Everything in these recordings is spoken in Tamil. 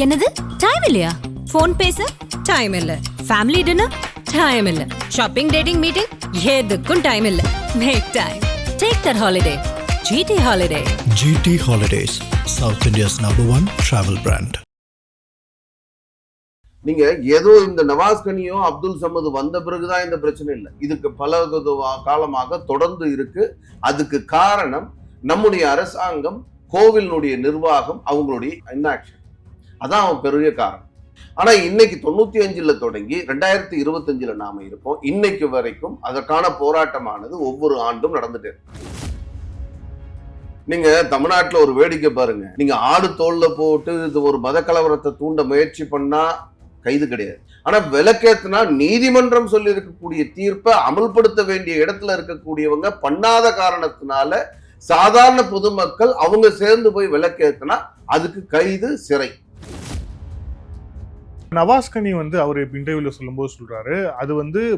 என்னது டைம் இல்லையா? போன் பேச டைம் இல்ல, ஃபேமிலி டின்னர் டைம் இல்ல, ஷாப்பிங் டேட்டிங் மீட்டிங் எதுக்கும் டைம் இல்ல. Make time. Take that holiday. GT Holiday. GT Holidays, South India's #1 travel brand. நீங்க ஏதோ இந்த நவாஸ் கனியோ அப்துல் சமது வந்த பிறகுதான் இந்த பிரச்சனை இல்லை, இதுக்கு பல காலமாக தொடர்ந்து இருக்கு. அதுக்கு காரணம் நம்முடைய அரசாங்கம், கோவிலினுடைய நிர்வாகம், அவங்களுடைய இன்னாக்ஷன். அதான் பெரிய காரணம். ஆனா இன்னைக்கு 95ல தொடங்கி 2025ல நாம இருக்கோம். இன்னைக்கு வரைக்கும் அதற்கான போராட்டமானது ஒவ்வொரு ஆண்டும் நடந்துட்டு இருக்கு. நீங்க தமிழ்நாட்டுல ஒரு வேடிக்கை பாருங்க. நீங்க ஆடு தோல்ல போட்டு இது ஒரு மத கலவரத்தை தூண்ட முயற்சி பண்ணா கைது கிடையாது. ஆனா விலக்கேத்துனா நீதிமன்றம் சொல்லி இருக்கக்கூடிய தீர்ப்பை அமல்படுத்த வேண்டிய இடத்துல இருக்கக்கூடியவங்க பண்ணாத காரணத்தினால சாதாரண பொதுமக்கள் அவங்க சேர்ந்து போய் விலக்கேத்துனா அதுக்கு கைது, சிறை. நவாஸ் கனி அவர் இன்டர்வியூல சொல்லும்போது சொல்றாரு, அது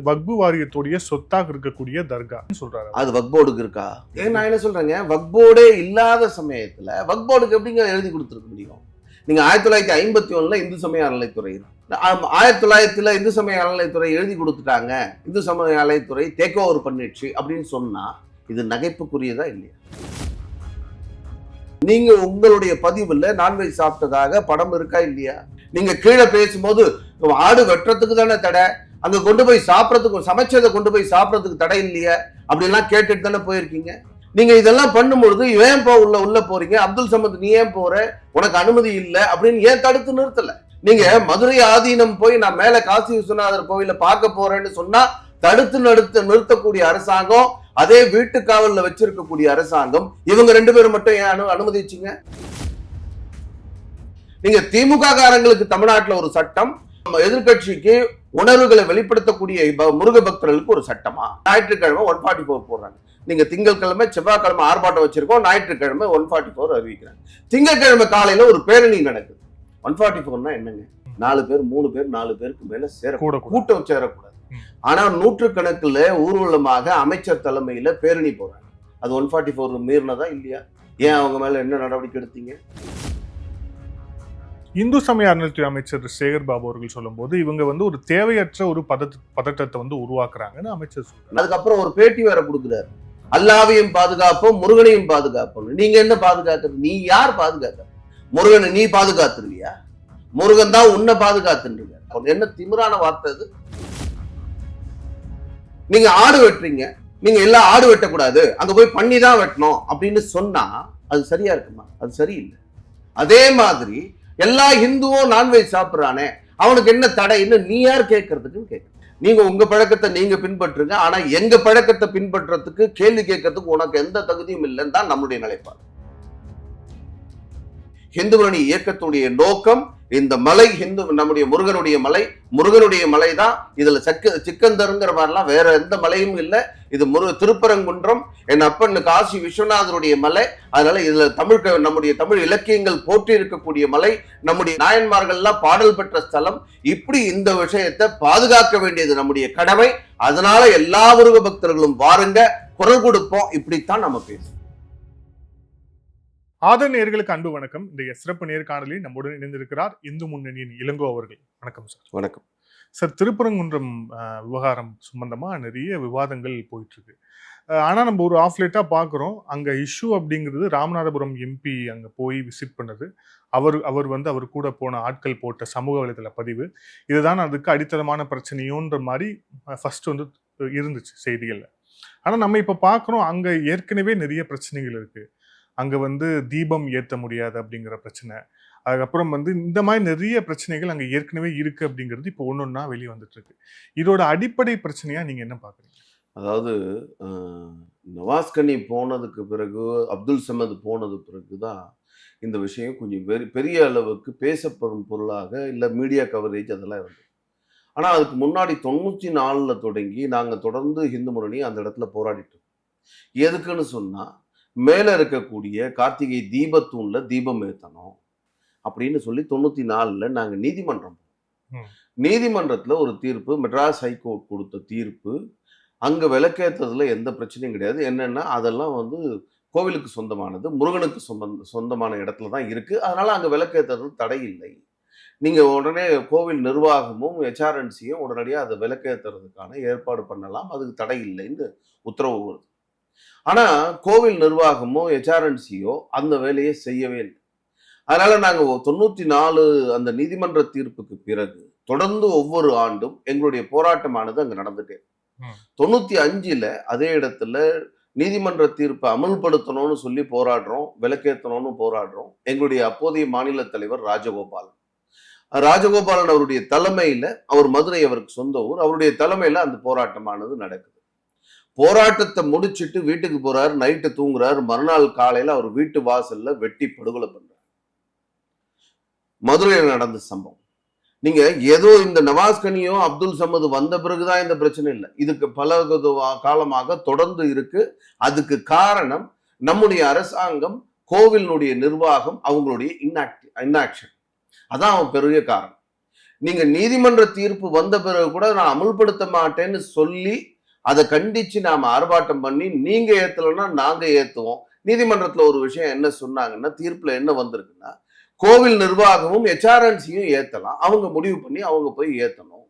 வக்பு வாரியத்துடைய சொத்தாக இருக்கக்கூடிய தர்கா சொல்றாரு. அது வக்போர்டுக்கு இருக்கா? ஏன் நான் என்ன சொல்றேங்க, வக்போர்டே இல்லாத சமயத்துல வக்போர்டுக்கு எப்படிங்க எழுதி கொடுத்துருக்க முடியும்? நீங்க 1951ல இந்து சமய அறநிலைத்துறை, 1900ல இந்து சமய அறநிலைத்துறை எழுதி கொடுத்துட்டாங்க, இந்து சமய அறநிலைத்துறை டேக் ஓவர் பண்ணிடுச்சு அப்படின்னு சொன்னா இது நகைப்புக்குரியதா இல்லையா? நீங்க உங்களுடைய பதிவுல நான்வெஜ் சாப்பிட்டதாக படம் இருக்கா இல்லையா? நீங்க கீழே பேசும்போது ஆடு வெட்டுறதுக்கு தானே தடை, அங்க கொண்டு போய் சாப்பிடறதுக்கு, சமைச்சதை கொண்டு போய் சாப்பிடறதுக்கு தடை இல்லையா அப்படின்லாம் கேட்டுட்டு தானே போயிருக்கீங்க. நீங்க இதெல்லாம் பண்ணும்பொழுது ஏன் உள்ள போறீங்க, அப்துல் சமத் நீ ஏன் போற, உனக்கு அனுமதி இல்லை அப்படின்னு ஏன் தடுத்து நிறுத்தல? நீங்க மதுரை ஆதீனம் போய் நான் மேல காசி விஸ்வநாதர் கோவில பார்க்க போறேன்னு சொன்னா தடுத்து நிறுத்தக்கூடிய அரசாங்கம், அதே வீட்டு காவல்ல வச்சிருக்கக்கூடிய அரசாங்கம், இவங்க 2 பேரும் மட்டும் ஏன் அனுமதிச்சீங்க? நீங்க திமுக காரங்களுக்கு தமிழ்நாட்டுல ஒரு சட்டம், எதிர்கட்சிக்கு உணர்வுகளை வெளிப்படுத்தக்கூடிய முருக பக்தர்களுக்கு ஒரு சட்டமா? ஞாயிற்றுக்கிழமை 144 போடுறாங்க. நீங்க திங்கட்கிழமை செவ்வாய்க்கிழமை ஆர்ப்பாட்டம் வச்சிருக்கோம், ஞாயிற்றுக்கிழமை 144 அறிவிக்கிறாங்க. திங்கட்கிழமை காலையில ஒரு பேரணி நடக்குது. 144னா என்னங்க? 4 பேர் 3 பேர் 4 பேருக்கு மேல கூட்டம் சேரக்கூடாது. ஆனா நூற்றுக்கணக்கில் ஊர்வலமாக அமைச்சர் தலைமையில பேரணி போறாங்க. அது 144 மீறினதா இல்லையா? ஏன் அவங்க மேல என்ன நடவடிக்கை எடுத்தீங்க? இந்து சமய அறநிலையத்துறை அமைச்சர் சேகர் பாபு அவர்கள் சொல்லும் போது இவங்க ஒரு தேவையற்ற ஒரு பதட்டத்தை உருவாக்குறாங்கன்னு அமைச்சர் சொல்றாரு. அதுக்கப்புறம் ஒரு பேட்டி வேற கொடுக்குறாரு, அல்லாவையும் பாதுகாப்போம் முருகனையும் பாதுகாப்போம். நீங்க என்ன பாதுகாக்கிறது? நீ யார் பாதுகாக்க? முருகனை நீ பாதுகாத்துருவியா? முருகன் தான் உன்னை பாதுகாத்துருங்க. என்ன திமிரான வார்த்தை அது? நீங்க ஆடு வெட்டுறீங்க, நீங்க எல்லாம் ஆடு வெட்டக்கூடாது, அங்க போய் பண்ணி தான் வெட்டணும் அப்படின்னு சொன்னா அது சரியா இருக்குமா? அது சரியில்லை. அதே மாதிரி எல்லா ஹிந்துவும் நான்வெஜ் சாப்பிட்றானே, அவனுக்கு என்ன தடைன்னு நீ யார் கேட்கறதுக்குன்னு கேட்க. நீங்க உங்க பழக்கத்தை நீங்க பின்பற்றுங்க, ஆனா எங்க பழக்கத்தை பின்பற்றதுக்கு கேள்வி கேட்கறதுக்கு உனக்கு எந்த தகுதியும் இல்லைன்னு தான் நம்முடைய நிலைப்பாடு. ஹிந்து முன்னணி இயக்கத்துடைய நோக்கம் இந்த மலை நம்முடைய முருகனுடைய மலை தான். இதுல சிக்கந்தருங்கிற மாதிரிலாம் வேற எந்த மலையும் இல்லை. இது திருப்பரங்குன்றம், என் அப்பன் காசி விஸ்வநாதருடைய மலை. அதனால இதுல நம்முடைய தமிழ் இலக்கியங்கள் போற்றி இருக்கக்கூடிய மலை, நம்முடைய நாயன்மார்கள்லாம் பாடல் பெற்ற ஸ்தலம். இப்படி இந்த விஷயத்தை பாதுகாக்க வேண்டியது நம்முடைய கடமை. அதனால எல்லா முருக பக்தர்களும் வாருங்க, குரல் கொடுப்போம். இப்படித்தான் நம்ம பேசுவோம். ஆதர் நேயர்களுக்கு அன்பு வணக்கம். இந்த சிறப்பு நேர்காணலில் நம்முடன் இணைந்திருக்கிறார் இந்து முன்னணியின் இளங்கோ அவர்கள். வணக்கம் சார். வணக்கம் சார். திருப்பரங்குன்றம் விவகாரம் சம்பந்தமா நிறைய விவாதங்கள் போயிட்டு இருக்கு. ஆனா நம்ம ஒரு ஆஃப்லேட்டா பாக்குறோம், அங்க இஷ்யூ அப்படிங்கிறது ராமநாதபுரம் எம்பி அங்க போய் விசிட் பண்ணது, அவர் அவர் கூட போன ஆட்கள் போட்ட சமூக வலைதள பதிவு, இதுதான் அதுக்கு அடித்தளமான பிரச்சனையோன்ற மாதிரி ஃபர்ஸ்ட் இருந்துச்சு செய்திகள்ல. ஆனா நம்ம இப்ப பாக்குறோம், அங்க ஏற்கனவே நிறைய பிரச்சனைகள் இருக்கு. அங்க தீபம் ஏற்ற முடியாது அப்படிங்கிற பிரச்சனை, அதுக்கப்புறம் இந்த மாதிரி நிறைய பிரச்சனைகள் அங்க ஏற்கனவே இருக்கு அப்படிங்கிறது இப்போ ஒன்னொன்னா வெளியே வந்துட்டு இருக்கு. இதோட அடிப்படை பிரச்சனையா நீங்க என்ன பாக்குறீங்க? அதாவது நவாஸ் கனி போனதுக்கு பிறகு, அப்துல் சமத் போனது பிறகுதான் இந்த விஷயம் கொஞ்சம் பெரிய அளவுக்கு பேசப்படும் பொருளாக இல்லை மீடியா கவரேஜ் அதெல்லாம் இருந்தது. ஆனா அதுக்கு முன்னாடி 94ல் தொடங்கி நாங்க தொடர்ந்து ஹிந்து முன்னணி அந்த இடத்துல போராடிட்டு, எதுக்குன்னு சொன்னா மேல இருக்கக்கூடிய கார்த்திகை தீபத்தூண்ல தீபம் ஏற்றணும் அப்படின்னு சொல்லி 94ல் நாங்க நீதிமன்றத்துல ஒரு தீர்ப்பு, மெட்ராஸ் ஹைகோர்ட் கொடுத்த தீர்ப்பு. அங்க விளக்கேற்றதுல எந்த பிரச்சனையும் கிடையாது. என்னன்னா அதெல்லாம் கோவிலுக்கு சொந்தமானது, முருகனுக்கு சொந்தமான இடத்துல தான் இருக்கு. அதனால அங்க விளக்கேற்றுறது தடை இல்லை. நீங்க உடனே கோவில் நிர்வாகமும் ஹெச்ஆர்என்சியும் உடனடியாக அதை விலக்கேற்றுறதுக்கான ஏற்பாடு பண்ணலாம், அதுக்கு தடை இல்லைன்னு உத்தரவு வருது. ஆனா கோவில் நிர்வாகமோ ஹெச்ஆர்என்சியோ அந்த வேலையை செய்யவே இல்லை. அதனால நாங்க 94 அந்த நீதிமன்ற தீர்ப்புக்கு பிறகு தொடர்ந்து ஒவ்வொரு ஆண்டும் எங்களுடைய போராட்டமானது அங்க நடந்துட்டே. 95ல அதே இடத்துல நீதிமன்ற தீர்ப்பை அமல்படுத்தணும்னு சொல்லி போராடுறோம், விலக்கேற்றணும்னு போராடுறோம். எங்களுடைய அப்போதைய மாநில தலைவர் ராஜகோபாலன் அவருடைய தலைமையில, அவர் மதுரை அவருக்கு சொந்த ஊர், அவருடைய தலைமையில அந்த போராட்டமானது நடக்குது. போராட்டத்தை முடிச்சிட்டு வீட்டுக்கு போறாரு, நைட்டு தூங்குறாரு, மறுநாள் காலையில அவர் வீட்டு வாசல்ல வெட்டி படுகொலை பண்றாரு. மதுரையில் நடந்த சம்பவம். நீங்க ஏதோ இந்த நவாஸ் கனியோ அப்துல் சமது வந்த பிறகுதான் இந்த பிரச்சனை இல்லை, இதுக்கு பல காலமாக தொடர்ந்து இருக்கு. அதுக்கு காரணம் நம்முடைய அரசாங்கம், கோவிலினுடைய நிர்வாகம், அவங்களுடைய இன்ஆக்ஷன். அதான் பெரிய காரணம். நீங்க நீதிமன்ற தீர்ப்பு வந்த பிறகு கூட நான் அமுல்படுத்த மாட்டேன்னு சொல்லி அதை கண்டிச்சு நாம ஆர்ப்பாட்டம் பண்ணி நீங்க ஏத்தலைன்னா நாங்க ஏத்துவோம். நீதிமன்றத்துல ஒரு விஷயம் என்ன சொன்னாங்கன்னா, தீர்ப்புல என்ன வந்திருக்குன்னா, கோவில் நிர்வாகமும் ஹெச்ஆர்என்சியும் ஏத்தலாம், அவங்க முடிவு பண்ணி அவங்க போய் ஏத்தணும்.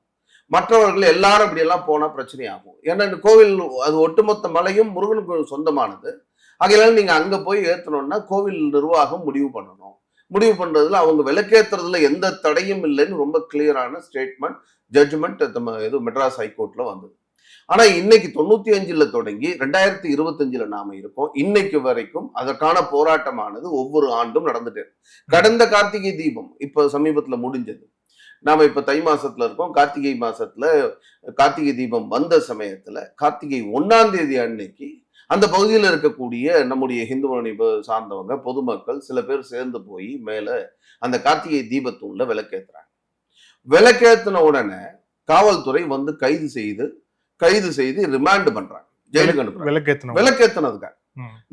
மற்றவர்கள் எல்லாரும் இப்படி எல்லாம் போனா பிரச்சனை ஆகும். ஏன்னா இந்த கோவில் அது ஒட்டுமொத்த மலையும் முருகனுக்கு சொந்தமானது. ஆகையால நீங்க அங்க போய் ஏத்தணும்னா கோவில் நிர்வாகம் முடிவு பண்ணணும். முடிவு பண்றதுல அவங்க விலக்கேற்றுறதுல எந்த தடையும் இல்லைன்னு ரொம்ப கிளியரான ஸ்டேட்மெண்ட், ஜட்ஜ்மெண்ட் ஏதோ மெட்ராஸ் ஹைகோர்ட்ல வந்தது. ஆனா இன்னைக்கு 95ல தொடங்கி 2025ல நாம இருக்கோம். இன்னைக்கு வரைக்கும் அதற்கான போராட்டமானது ஒவ்வொரு ஆண்டும் நடந்துட்டு. கடந்த கார்த்திகை தீபம் இப்ப சமீபத்துல முடிஞ்சது. நாம இப்ப தை மாசத்துல இருக்கோம். கார்த்திகை மாசத்துல கார்த்திகை தீபம் வந்த சமயத்துல கார்த்திகை 1ஆம் தேதி அன்னைக்கு அந்த பகுதியில் இருக்கக்கூடிய நம்முடைய ஹிந்து மணி சார்ந்தவங்க, பொதுமக்கள் சில பேர் சேர்ந்து போய் மேல அந்த கார்த்திகை தீபத்தூண்ல விளக்கேத்துறாங்க. விளக்கேத்தின உடனே காவல்துறை வந்து கைது செய்து ரிமாண்ட் பண்றாங்க, ஜெயிலுக்கு அனுப்புறாங்க. விளக்கேத்தினதுக்காக.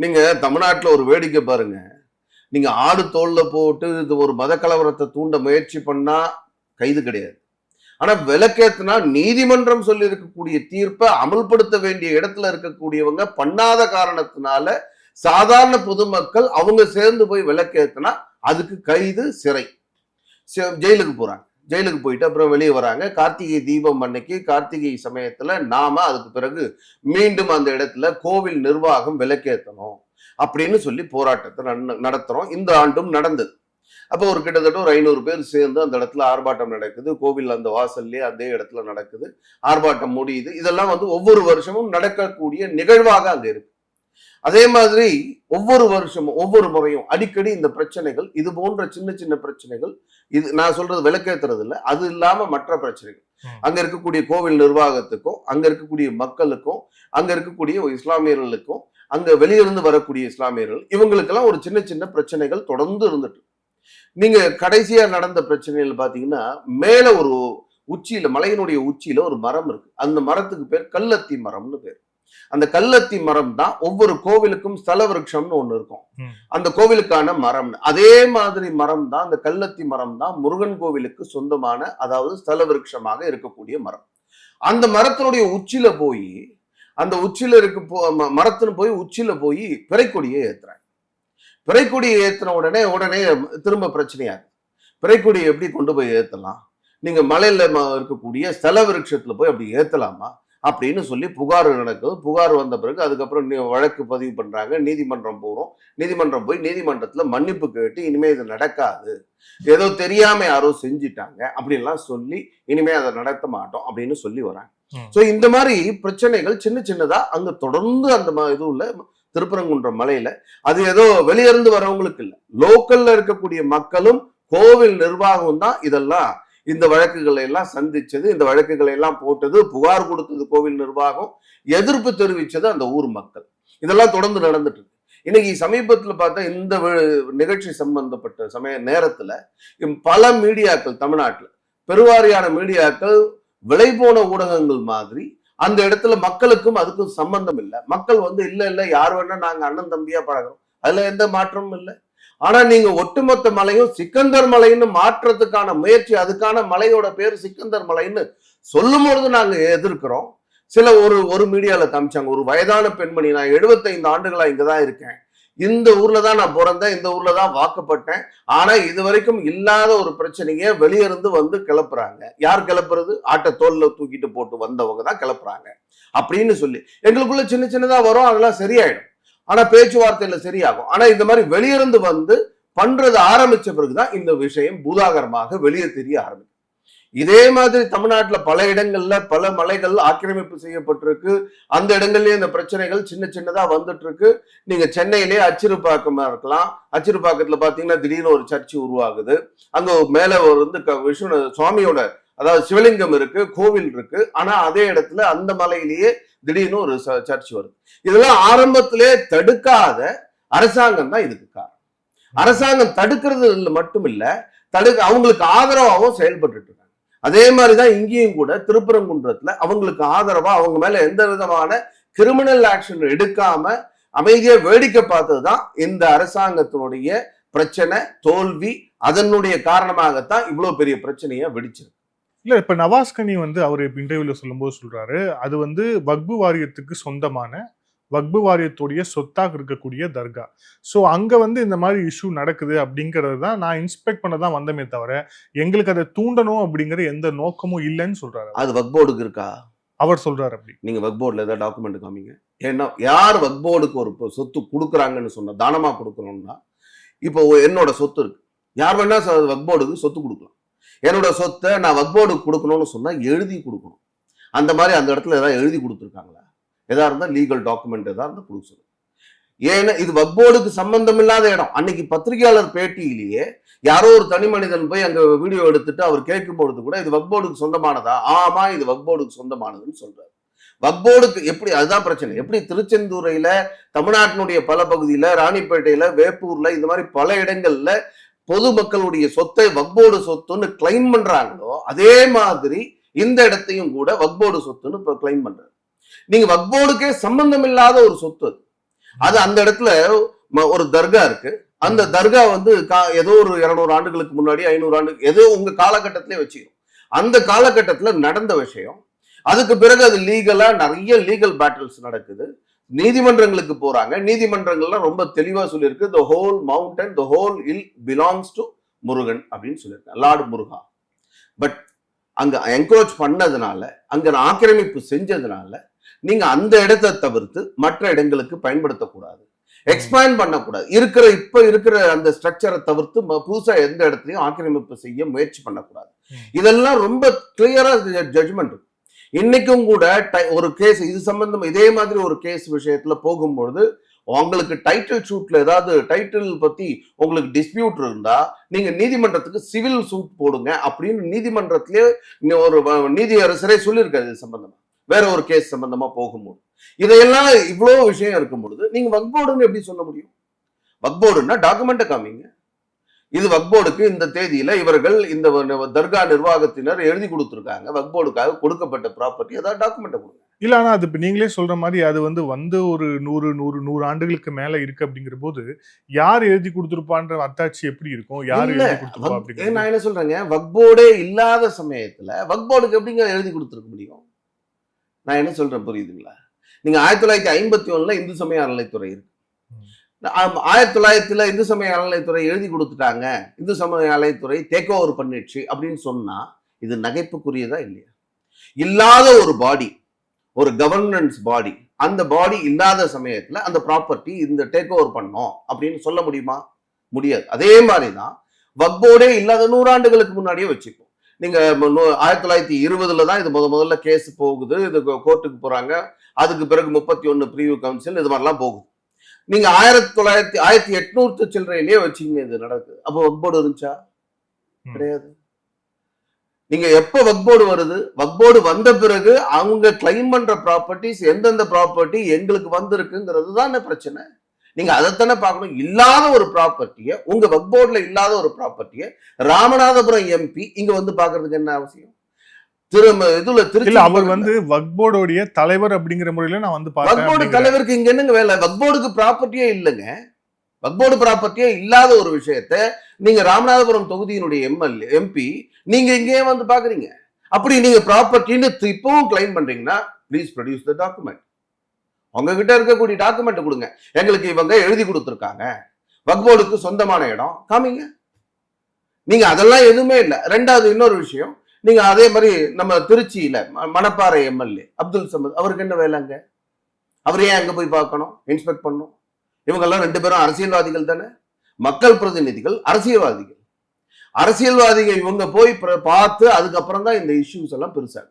நீங்க தமிழ்நாட்டுல ஒரு வேடிக்கை பாருங்க. நீங்க ஆடு தோல்ல போட்டு இது ஒரு மத கலவரத்தை தூண்ட முயற்சி பண்ணா கைது கிடையாது. ஆனா விலக்கேத்தினா நீதிமன்றம் சொல்லி இருக்கக்கூடிய தீர்ப்பை அமல்படுத்த வேண்டிய இடத்துல இருக்கக்கூடியவங்க பண்ணாத காரணத்தினால சாதாரண பொதுமக்கள் அவங்க சேர்ந்து போய் விலக்கேத்தினா அதுக்கு கைது, சிறை, ஜெயிலுக்கு போறாங்க. ஜெயிலுக்கு போயிட்டு அப்புறம் வெளியே வராங்க. கார்த்திகை தீபம் அன்னைக்கு, கார்த்திகை சமயத்துல நாம அதுக்கு பிறகு மீண்டும் அந்த இடத்துல கோவில் நிர்வாகம் விலக்கேற்றணும் அப்படின்னு சொல்லி போராட்டத்தை நடத்துறோம். இந்த ஆண்டும் நடந்தது. அப்போ ஒரு கிட்டத்தட்ட ஒரு 500 பேர் சேர்ந்து அந்த இடத்துல ஆர்ப்பாட்டம் நடக்குது. கோவில் அந்த வாசல்லே அதே இடத்துல நடக்குது. ஆர்ப்பாட்டம் முடியுது. இதெல்லாம் வந்து ஒவ்வொரு வருஷமும் நடக்கக்கூடிய நிகழ்வாக அங்க இருக்கு. அதே மாதிரி ஒவ்வொரு வருஷமும் ஒவ்வொரு முறையும் அடிக்கடி இந்த பிரச்சனைகள், இது போன்ற சின்ன சின்ன பிரச்சனைகள், இது நான் சொல்றது விலக்கேத்துறது இல்லை, அது இல்லாம மற்ற பிரச்சனைகள் அங்க இருக்கக்கூடிய கோவில் நிர்வாகத்துக்கும், அங்க இருக்கக்கூடிய மக்களுக்கும், அங்க இருக்கக்கூடிய இஸ்லாமியர்களுக்கும், அங்க வெளியிருந்து வரக்கூடிய இஸ்லாமியர்கள், இவங்களுக்கெல்லாம் ஒரு சின்ன சின்ன பிரச்சனைகள் தொடர்ந்து இருந்துட்டு. நீங்க கடைசியா நடந்த பிரச்சனைகள் பாத்தீங்கன்னா, மேல ஒரு உச்சியில, மலையினுடைய உச்சியில ஒரு மரம் இருக்கு. அந்த மரத்துக்கு பேர் கல்லத்தி மரம்னு பேர். அந்த கல்லத்தி மரம் தான் ஒவ்வொரு கோவிலுக்கும் ஸ்தல விருட்சம்னு ஒண்ணு இருக்கும். அந்த கோவிலுக்கான மரம். அதே மாதிரி மரம் தான், அந்த கல்லத்தி மரம் தான் முருகன் கோவிலுக்கு சொந்தமான, அதாவது ஸ்தல விருட்சமாக இருக்கக்கூடிய மரம். அந்த மரத்தினுடைய உச்சியில போய், அந்த உச்சியில மரத்தின் போய் உச்சியில போய் பிறைக்கொடியை ஏத்துறாங்க. பிறைக்கொடியை ஏத்தின உடனே திரும்ப பிரச்சனையாது. பிறைக்கொடியை எப்படி கொண்டு போய் ஏத்தலாம்? நீங்க மலையில இருக்கக்கூடிய ஸ்தல விருட்சத்துல போய் அப்படி ஏத்தலாமா அப்படின்னு சொல்லி புகார் நடக்குது. புகார் வந்த பிறகு அதுக்கப்புறம் வழக்கு பதிவு பண்றாங்க. நீதிமன்றம் போறோம். நீதிமன்றம் போய் நீதிமன்றத்துல மன்னிப்பு கேட்டு இனிமே இது நடக்காது, ஏதோ தெரியாம யாரோ செஞ்சிட்டாங்க அப்படின்லாம் சொல்லி இனிமே அதை நடத்த மாட்டோம் அப்படின்னு சொல்லி வராங்க. சோ இந்த மாதிரி பிரச்சனைகள் சின்ன சின்னதா அங்க தொடர்ந்து அந்த இது உள்ள திருப்பரங்குன்றம் மலையில, அது ஏதோ வெளியிருந்து வரவங்களுக்கு இல்லை, லோக்கல்ல இருக்கக்கூடிய மக்களும் கோவில் நிர்வாகம் தான் இதெல்லாம் இந்த வழக்குகளை எல்லாம் சந்திச்சது, இந்த வழக்குகளை எல்லாம் போட்டது, புகார் கொடுத்தது கோவில் நிர்வாகம், எதிர்ப்பு தெரிவிச்சது அந்த ஊர் மக்கள். இதெல்லாம் தொடர்ந்து நடந்துட்டு இருக்கு. இன்னைக்கு சமீபத்துல பார்த்தா இந்த நிகழ்ச்சி சம்பந்தப்பட்ட நேரத்துல பல மீடியாக்கள், தமிழ்நாட்டுல பெருவாரியான மீடியாக்கள் விலை போன ஊடகங்கள் மாதிரி அந்த இடத்துல மக்களுக்கும் அதுக்கும் சம்பந்தம் இல்லை. மக்கள் வந்து இல்ல யார் வேணா நாங்க அண்ணன் தம்பியா பழகிறோம், அதுல எந்த மாற்றமும் இல்லை. ஆனா நீங்க ஒட்டுமொத்த மலையும் சிக்கந்தர் மலைன்னு மாற்றத்துக்கான முயற்சி, அதுக்கான மலையோட பேர் சிக்கந்தர் மலைன்னு சொல்லும் பொழுது நாங்க எதிர்க்கிறோம். சில ஒரு மீடியால காமிச்சாங்க, ஒரு வயதான பெண்மணி, நான் 75 ஆண்டுகளா இங்கதான் இருக்கேன், இந்த ஊர்ல தான் நான் பிறந்தேன், இந்த ஊர்ல தான் வாக்கப்பட்டேன், ஆனா இது வரைக்கும் இல்லாத ஒரு பிரச்சனையை வெளியிருந்து வந்து கிளப்புறாங்க. யார் கிளப்புறது? ஆட்டை தோல்ல தூக்கிட்டு போட்டு வந்தவங்க தான் கிளப்புறாங்க அப்படின்னு சொல்லி எங்களுக்குள்ள சின்ன சின்னதா வரும், அதெல்லாம் சரியாயிடும். ஆனா பேச்சுவார்த்தையில சரியாகும். ஆனா இந்த மாதிரி வெளியிருந்து வந்து பண்றது ஆரம்பிச்ச பிறகுதான் இந்த விஷயம் பூதாகரமாக வெளியே தெரிய ஆரம்பிக்கும். இதே மாதிரி தமிழ்நாட்டுல பல இடங்கள்ல பல மலைகள் ஆக்கிரமிப்பு செய்யப்பட்டிருக்கு. அந்த இடங்கள்லயே இந்த பிரச்சனைகள் சின்ன சின்னதா வந்துட்டு இருக்கு. நீங்க சென்னையிலேயே அச்சிறுபாக்கமா இருக்கலாம். அச்சிறுபாக்கத்துல பாத்தீங்கன்னா திடீர்னு ஒரு சர்ச்சு உருவாகுது. அங்க மேல வந்து விஷ்ணு சுவாமியோட அதாவது சிவலிங்கம் இருக்கு, கோவில் இருக்கு. ஆனா அதே இடத்துல அந்த மலையிலேயே திடீர்னு ஒரு சர்ச் வருது. இதெல்லாம் ஆரம்பத்திலே தடுக்காத அரசாங்கம் தான் இதுக்கு காரணம். அரசாங்கம் தடுக்கிறது மட்டும் இல்ல, அவங்களுக்கு ஆதரவாகவும் செயல்பட்டு இருக்காங்க. அதே மாதிரிதான் இங்கேயும் கூட திருப்பரங்குன்றத்துல அவங்களுக்கு ஆதரவா அவங்க மேல எந்த விதமான கிரிமினல் ஆக்ஷன் எடுக்காம அமைதியா வேடிக்கை பார்த்ததுதான் இந்த அரசாங்கத்தினுடைய பிரச்சனை, தோல்வி. அதனுடைய காரணமாகத்தான் இவ்வளவு பெரிய பிரச்சனையை வெடிச்சிருக்கு. இல்ல இப்ப நவாஸ்கனி வந்து அவர் இன்டர்வியூல சொல்லும்போது சொல்றாரு, அது வந்து வக்பு வாரியத்துக்கு சொந்தமான வக்பு வாரியத்துடைய சொத்தாக இருக்கக்கூடிய தர்கா. ஸோ அங்க வந்து இந்த மாதிரி இஷ்யூ நடக்குது அப்படிங்கிறது தான் நான் இன்ஸ்பெக்ட் பண்ண தான் வந்தமே தவிர எங்களுக்கு அதை தூண்டணும் அப்படிங்கிற எந்த நோக்கமும் இல்லைன்னு சொல்றாரு. அது வக்போர்டுக்கு இருக்கா? அவர் சொல்றாரு அப்படி. நீங்க வக்போர்டுல ஏதாவது டாக்குமெண்ட் காமிங்க. ஏன்னா யார் வக்போர்டுக்கு ஒரு சொத்து கொடுக்குறாங்கன்னு சொன்னா, தானமா கொடுக்கணும்னா, இப்போ என்னோட சொத்து இருக்கு, யார் வேணா வக்போர்டுக்கு சொத்து கொடுக்கலாம். என்னோட சொத்தை நான் வக்போர்டுக்கு கொடுக்கணும்னு சொன்னா எழுதி கொடுக்கணும். அந்த மாதிரி அந்த இடத்துல ஏதாவது எழுதி கொடுத்துருக்காங்களா? எதா இருந்தா லீகல் டாக்குமெண்ட் எதா இருந்தா கொடுக்க சொல்லுங்க. ஏன்னா இது வக்போர்டுக்கு சம்பந்தம் இல்லாத இடம். அன்னைக்கு பத்திரிகையாளர் பேட்டியிலேயே யாரோ ஒரு தனி மனிதன் போய் அங்க வீடியோ எடுத்துட்டு அவர் கேட்கும் பொழுது கூட இது வக்போர்டுக்கு சொந்தமானதா? ஆமா, இது வக்போர்டுக்கு சொந்தமானதுன்னு சொல்றாரு. வக்போர்டுக்கு எப்படி? அதுதான் பிரச்சனை. எப்படி திருச்செந்தூரையில, தமிழ்நாட்டினுடைய பல பகுதியில, ராணிப்பேட்டையில, வேப்பூர்ல, இந்த மாதிரி பல இடங்கள்ல பொதுமக்களுடைய சொத்தை வக்போர்டு சொத்துன்னு கிளைம் பண்றாங்களோ, அதே மாதிரி இந்த இடத்தையும் கூட வக்போர்டு சொத்துன்னு இப்ப கிளைம் பண்றாங்க. நீங்க வக்போர்டுக்கே சம்பந்தம் இல்லாத ஒரு சொத்து அது. அந்த இடத்துல ஒரு தர்கா இருக்கு. அந்த தர்கா வந்து ஏதோ ஒரு 200 ஆண்டுகளுக்கு முன்னாடி, 500 ஆண்டு, ஏதோ உங்க காலகட்டத்திலே வச்சுக்கணும். அந்த காலகட்டத்துல நடந்த விஷயம். அதுக்கு பிறகு அது லீகலா நிறைய லீகல் பேட்டில்ஸ் நடக்குது. நீதிமன்றங்களுக்கு போறாங்க. நீதிமன்றங்கள்லாம் ரொம்ப தெளிவா சொல்லியிருக்கு, the whole mountain, the whole hill belongs to Murugan அப்படின்னு சொல்லியிருக்காங்க, லார்டு முருகா. பட் அங்க என்கரேஜ் பண்ணதுனால, அங்க ஆக்கிரமிப்பு செஞ்சதுனால நீங்க அந்த இடத்தை தவிர்த்து மற்ற இடங்களுக்கு பயன்படுத்தக்கூடாது, எக்ஸ்பேண்ட் பண்ணக்கூடாது. இப்ப இருக்கிற அந்த ஸ்ட்ரக்சரை தவிர்த்து புதுசா எந்த இடத்துலையும் ஆக்கிரமிப்பு செய்ய முயற்சி பண்ணக்கூடாது. இதெல்லாம் ரொம்ப கிளியரா ஜட்ஜ்மெண்ட். இன்னைக்கும் கூட ஒரு கேஸ் இது சம்பந்தம், இதே மாதிரி ஒரு கேஸ் விஷயத்துல போகும்பொழுது உங்களுக்கு டைட்டில் ஷூட்ல ஏதாவது டைட்டில் பத்தி உங்களுக்கு டிஸ்பியூட் இருந்தா நீங்க நீதிமன்றத்துக்கு சிவில் சூட் போடுங்க அப்படின்னு நீதிமன்றத்திலே ஒரு நீதியரசரே சொல்லியிருக்காரு. இது சம்பந்தமா வேற ஒரு கேஸ் சம்பந்தமா போகும்போது இதையெல்லாம் இவ்வளவு விஷயம் இருக்கும் பொழுது நீங்க வக்போர்டுன்னு எப்படி சொல்ல முடியும்? வக்போர்டுன்னா டாக்குமெண்ட்டை காமிங்க. இது வக்போர்டுக்கு இந்த தேதியில இவர்கள் இந்த தர்கா நிர்வாகத்தினர் எழுதி கொடுத்திருக்காங்க, வக்போர்டுக்காக கொடுக்கப்பட்ட ப்ராப்பர்ட்டி, ஏதாவது டாக்குமெண்ட் கொடுங்க. இல்ல ஆனா அது இப்ப நீங்களே சொல்ற மாதிரி அது வந்து ஒரு 100 ஆண்டுகளுக்கு மேல இருக்கு அப்படிங்கிற போது யார் எழுதி கொடுத்திருப்பான்ற அத்தாட்சி எப்படி இருக்கும்? யார் எழுதி கொடுத்திருப்பா அப்படிங்கிறது நான் என்ன சொல்றேங்க, வக்போர்டே இல்லாத சமயத்துல வக்போர்டுக்கு எப்படிங்க எழுதி கொடுத்திருக்க முடியும்? நான் என்ன சொல்றேன் புரியுதுங்களா? நீங்க 1951 இந்து சமய அறநிலைத்துறை இருக்கு. 1900 இந்து சமய அறநிலைத்துறை எழுதி கொடுத்துட்டாங்க, இந்து சமய அறநிலைத்துறை டேக் ஓவர் பண்ணிடுச்சு அப்படின்னு சொன்னா இது நகைப்புக்குரியதா இல்லையா? இல்லாத ஒரு பாடி, ஒரு கவர்னன்ஸ் பாடி, அந்த பாடி இல்லாத சமயத்துல அந்த ப்ராப்பர்ட்டி இந்த டேக் ஓவர் பண்ணோம் அப்படின்னு சொல்ல முடியுமா? முடியாது. அதே மாதிரிதான் வக்போர்டே இல்லாத 100 ஆண்டுகளுக்கு முன்னாடியே வச்சுப்போம். நீங்க 1920 தான் இது முதல்ல கேஸ் போகுது, இது கோர்ட்டுக்கு போறாங்க. அதுக்கு பிறகு 31 பிரிவு கவுன்சில், இது மாதிரிலாம் போகுது. நீங்க 1800 சில்லறையிலேயே வச்சுங்க இது நடக்குது. அப்போ வக்போர்டு இருந்துச்சா? கிடையாது. நீங்க எப்ப வக்போர்டு வருது? வக்போர்டு வந்த பிறகு அவங்க கிளைம் பண்ற ப்ராப்பர்ட்டிஸ் எந்தெந்த ப்ராப்பர்ட்டி எங்களுக்கு வந்திருக்குங்கிறது தான் பிரச்சனை. நீங்க அதைத்தானே பார்க்கணும். இல்லாத ஒரு ப்ராப்பர்ட்டியை, உங்க வக்போர்டுல இல்லாத ஒரு ப்ராப்பர்ட்டியை ராமநாதபுரம் எம்பி இங்க வந்து பாக்குறதுக்கு என்ன அவசியம்? அவர் வந்து வக்போர்டுடைய தலைவர் அப்படிங்கிற முறையில நான் வந்து வக்போர்டு தலைவருக்கு இங்க என்னங்க வேலை? வக்போர்டுக்கு ப்ராப்பர்ட்டியே இல்லைங்க. வக்போர்டு ப்ராப்பர்ட்டியே இல்லாத ஒரு விஷயத்த நீங்க ராமநாதபுரம் தொகுதியினுடைய எம்பி நீங்க இங்கே வந்து பாக்குறீங்க. அப்படி நீங்க ப்ராப்பர்ட்டின்னு இப்பவும் கிளைம் பண்றீங்கன்னா ப்ளீஸ் ப்ரொடியூஸ் த டாக்குமெண்ட். உங்ககிட்ட இருக்கக்கூடிய டாக்குமெண்ட் கொடுங்க, எங்களுக்கு இவங்க எழுதி கொடுத்துருக்காங்க, வக்போர்டுக்கு சொந்தமான இடம் காமிங்க. நீங்க அதெல்லாம் எதுவுமே இல்லை. ரெண்டாவது இன்னொரு விஷயம், நீங்க அதே மாதிரி நம்ம திருச்சியில மணப்பாறை எம்எல்ஏ அப்துல் சமத், அவருக்கு என்ன வேலைங்க? அவர் ஏன் அங்க போய் பார்க்கணும், இன்ஸ்பெக்ட் பண்ணணும்? இவங்க எல்லாம் 2 பேரும் அரசியல்வாதிகள் தானே, மக்கள் பிரதிநிதிகள், அரசியல்வாதிகள். அரசியல்வாதிகள் இவங்க போய் பார்த்து அதுக்கப்புறம் தான் இந்த இஷ்யூஸ் எல்லாம் பெருசாக.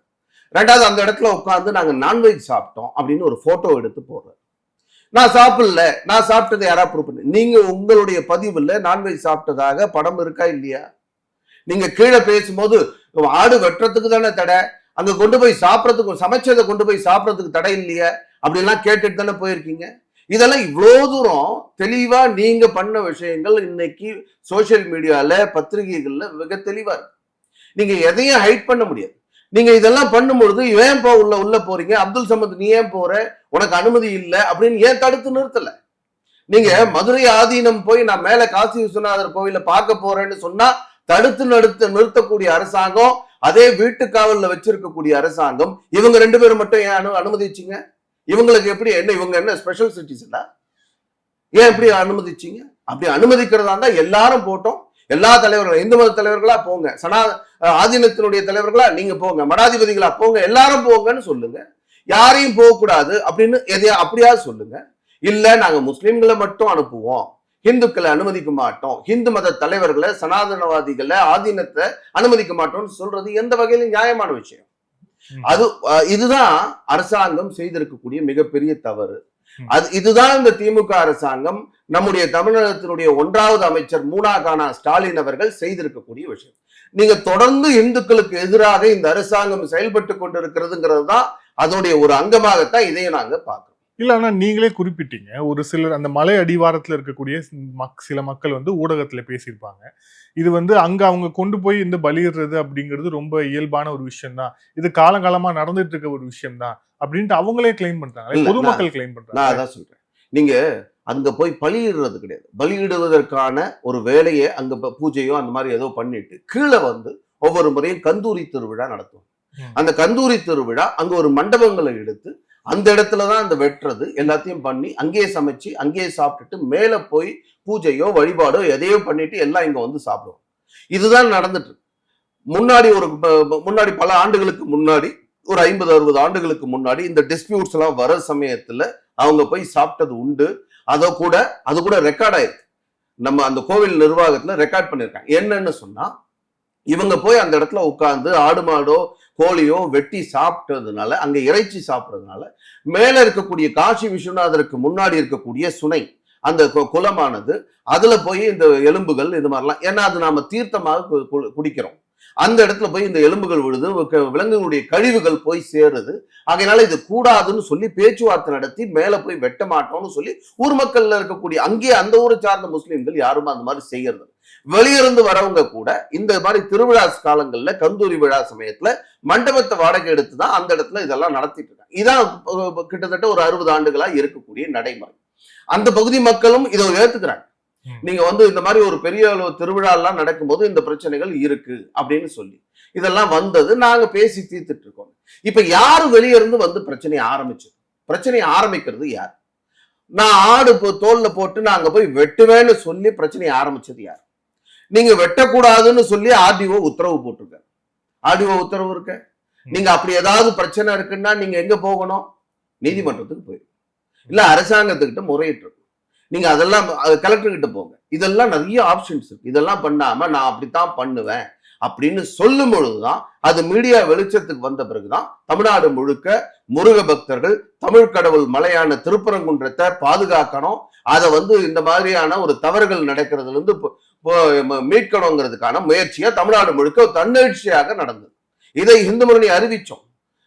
ரெண்டாவது அந்த இடத்துல உட்காந்து நாங்க நான்வெஜ் சாப்பிட்டோம் அப்படின்னு ஒரு போட்டோ எடுத்து போடுறேன். நான் சாப்பிடல, நான் சாப்பிட்டதை யாரா ப்ரூவ் பண்ணு. நீங்க உங்களுடைய பதிவுல நான்வெஜ் சாப்பிட்டதாக படம் இருக்கா இல்லையா? நீங்க கீழே பேசும்போது ஆடு வெட்டுறதுக்கு தானே தடை, அங்க கொண்டு போய் சாப்பிடறதுக்கு, சமைச்சதை கொண்டு போய் சாப்பிடறதுக்கு தடை இல்லையா அப்படின்லாம் கேட்டுட்டு தானே போயிருக்கீங்க. இதெல்லாம் இவ்வளோ தூரம் தெளிவா நீங்க பண்ண விஷயங்கள் இன்னைக்கு சோசியல் மீடியால, பத்திரிகைகள்ல மிக தெளிவா இருக்கு. நீங்க எதையும் ஹைட் பண்ண முடியாது. நீங்க இதெல்லாம் பண்ணும்பொழுது ஏன் உள்ள போறீங்க, அப்துல் சமத் நீ ஏன் போற, உனக்கு அனுமதி இல்லை அப்படின்னு ஏன் தடுத்து நிறுத்தல? நீங்க மதுரை ஆதீனம் போய் நான் மேல காசி விஸ்வநாதர் கோவில பார்க்க போறேன்னு சொன்னா தடுத்து நிறுத்தக்கூடிய அரசாங்கம், அதே வீட்டு காவல்ல வச்சிருக்கக்கூடிய அரசாங்கம், இவங்க 2 பேரும் மட்டும் ஏன் அனுமதிச்சிங்க? இவங்களுக்கு எப்படி என்ன, இவங்க என்ன ஸ்பெஷல் சிட்டிசனா? ஏன் எப்படி அனுமதிச்சிங்க? அப்படி அனுமதிக்கிறதா இருந்தா எல்லாரும் போட்டோம், எல்லா தலைவர்களும், இந்து மத தலைவர்களா போங்க, ஆதீனத்தினுடைய தலைவர்களா நீங்க போங்க, மடாதிபதிகளா போங்க, எல்லாரும் போங்கன்னு சொல்லுங்க. யாரையும் போகக்கூடாது அப்படின்னு எதையா அப்படியாவது சொல்லுங்க. இல்ல நாங்க முஸ்லிம்களை மட்டும் அனுப்புவோம், இந்துக்களை அனுமதிக்க மாட்டோம், இந்து மத தலைவர்களை, சனாதனவாதிகளை, ஆதீனத்தை அனுமதிக்க மாட்டோம்னு சொல்றது எந்த வகையிலும் நியாயமான விஷயம்? இதுதான் அரசாங்கம் செய்திருக்கக்கூடிய மிகப்பெரிய தவறு. இதுதான் இந்த திமுக அரசாங்கம், நம்முடைய தமிழகத்தினுடைய 1வது அமைச்சர் மூனா கானா ஸ்டாலின் அவர்கள் செய்திருக்கக்கூடிய விஷயம். நீங்க தொடர்ந்து இந்துக்களுக்கு எதிராக இந்த அரசாங்கம் செயல்பட்டு கொண்டிருக்கிறதுங்கிறது தான் அதனுடைய ஒரு அங்கமாகத்தான் இதையும் நாங்க பார்க்கிறோம். இல்ல, ஆனா நீங்களே குறிப்பிட்டீங்க, ஒரு சிலர் அந்த மலை அடிவாரத்துல இருக்கக்கூடிய சில மக்கள் ஊடகத்துல பேசியிருப்பாங்க, இது அங்க அவங்க கொண்டு போய் இந்த பலியிடுறது அப்படிங்கிறது ரொம்ப இயல்பான ஒரு விஷயம் தான், இது காலங்காலமா நடந்துட்டு இருக்க ஒரு விஷயம் தான் அப்படின்ட்டு அவங்களே கிளைம் பண்றாங்க, பொதுமக்கள் கிளைம் பண்றாங்க. நான் அதான் சொல்றேன், நீங்க அங்க போய் பலியிடுறது கிடையாது. பலியிடுவதற்கான ஒரு வேலையை அங்க பூஜையோ அந்த மாதிரி ஏதோ பண்ணிட்டு கீழே ஒவ்வொரு முறையும் கந்தூரி திருவிழா நடத்துவோம். அந்த கந்தூரி திருவிழா அங்க ஒரு மண்டபங்களை எடுத்து அந்த இடத்துலதான் அந்த வெட்டுறது எல்லாத்தையும் பண்ணி அங்கேயே சமைச்சு அங்கேயே சாப்பிட்டுட்டு மேல போய் பூஜையோ வழிபாடோ எதையோ பண்ணிட்டு எல்லாம் இங்க சாப்பிடுவோம். இதுதான் நடந்துட்டு முன்னாடி பல ஆண்டுகளுக்கு முன்னாடி, ஒரு 50-60 ஆண்டுகளுக்கு முன்னாடி இந்த டிஸ்பியூட்ஸ் எல்லாம் வர சமயத்துல அவங்க போய் சாப்பிட்டது உண்டு. அது கூட ரெக்கார்ட் ஆயிருக்கு. நம்ம அந்த கோவில் நிர்வாகத்துல ரெக்கார்ட் பண்ணிருக்காங்க. என்னன்னு சொன்னா, இவங்க போய் அந்த இடத்துல உட்கார்ந்து ஆடு மாடோ கோழியோ வெட்டி சாப்பிட்டதுனால, அங்க இறைச்சி சாப்பிட்றதுனால மேல இருக்கக்கூடிய காசி விஸ்வநாதருக்கு முன்னாடி இருக்கக்கூடிய சுனை, அந்த குளமானது, அதுல போய் இந்த எலும்புகள் இது மாதிரிலாம், ஏன்னா அது நாம தீர்த்தமாக குடிக்கிறோம், அந்த இடத்துல போய் இந்த எலும்புகள் விழுது, விலங்குகளுடைய கழிவுகள் போய் சேருது. அதனால இது கூடாதுன்னு சொல்லி பேச்சுவார்த்தை நடத்தி மேல போய் வெட்ட மாட்டோம்னு சொல்லி ஊர் மக்கள்ல இருக்கக்கூடிய அங்கேயே அந்த ஊரை சார்ந்த முஸ்லிம்கள் யாரும் அந்த மாதிரி செய்யறது. வெளியிருந்து வரவங்க கூட இந்த மாதிரி திருவிழா காலங்கள்ல கந்தூரி விழா சமயத்துல மண்டபத்தை வாடகை எடுத்துதான் அந்த இடத்துல இதெல்லாம் நடத்திட்டு இருக்காங்க. இதான் கிட்டத்தட்ட ஒரு 60 ஆண்டுகளா இருக்கக்கூடிய நடைமுறை. அந்த பகுதி மக்களும் இதை ஏத்துக்கிறாங்க. நீங்க இந்த மாதிரி ஒரு பெரிய திருவிழா எல்லாம் நடக்கும்போது இந்த பிரச்சனைகள் இருக்கு அப்படின்னு சொல்லி இதெல்லாம் நாங்க பேசி தீர்த்துட்டு இருக்கோம். இப்ப யாரு வெளியே இருந்து பிரச்சனையை ஆரம்பிச்சது? பிரச்சனையை ஆரம்பிக்கிறது யார்? நான் ஆடு தோல்ல போட்டு நான் அங்க போய் வெட்டுவேன்னு சொல்லி பிரச்சனையை ஆரம்பிச்சது யார்? நீங்க வெட்டக்கூடாதுன்னு சொல்லி ஆர்டிஓ உத்தரவு போட்டிருக்காரு. ஆர்டிஓ உத்தரவு இருக்க, நீங்க அப்படி ஏதாவது பிரச்சனை இருக்குன்னா நீங்க எங்க போகணும்? நீதிமன்றத்துக்கு போயிடும், இல்ல அரசாங்கத்துக்கிட்ட முறையிட்டு இருக்கும். நீங்க அதெல்லாம் கலெக்டர் கிட்ட போங்க. இதெல்லாம் நிறைய ஆப்ஷன்ஸ் இருக்கு. இதெல்லாம் பண்ணாம நான் அப்படித்தான் பண்ணுவேன் அப்படின்னு சொல்லும் பொழுதுதான், அது மீடியா வெளிச்சத்துக்கு வந்த பிறகுதான் தமிழ்நாடு முழுக்க முருக பக்தர்கள் தமிழ் கடவுள் மலையான திருப்பரங்குன்றத்தை பாதுகாக்கணும், அதை இந்த மாதிரியான ஒரு தவறுகள் நடக்கிறதுல இருந்து மீட்கணுங்கிறதுக்கான முயற்சியா தமிழ்நாடு முழுக்க தன்னெழுச்சியாக நடந்தது. இதை இந்து முன்னணி அறிவிச்சோம்.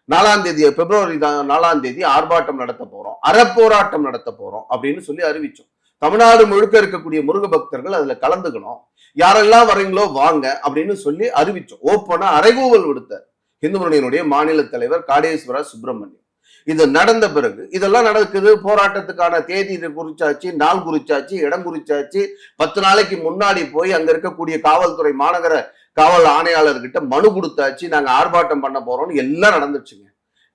4ஆம் தேதி, பிப்ரவரி 4ஆம் தேதி ஆர்ப்பாட்டம் நடத்த போறோம், அறப்போராட்டம் நடத்த போறோம் அப்படின்னு சொல்லி அறிவிச்சோம். தமிழ்நாடு முழுக்க இருக்கக்கூடிய முருக பக்தர்கள் அதுல கலந்துக்கணும், யாரெல்லாம் வரீங்களோ வாங்க அப்படின்னு சொல்லி அறிவிச்சோம். ஓப்பனா அறைகூவல் விடுத்தார் இந்து முன்னணியினுடைய மாநில தலைவர் காடேஸ்வர சுப்பிரமணியம். இது நடந்த பிறகு இதெல்லாம் நடக்குது. போராட்டத்துக்கான தேதி குறிச்சாச்சு, நாள் குறிச்சாச்சு, இடம் குறிச்சாச்சு. 10 நாளைக்கு முன்னாடி போய் அங்க இருக்கக்கூடிய காவல்துறை மாநகர காவல் ஆணையாளர்கிட்ட மனு கொடுத்தாச்சு, நாங்க ஆர்ப்பாட்டம் பண்ண போறோம்னு எல்லாம் நடந்துச்சுங்க.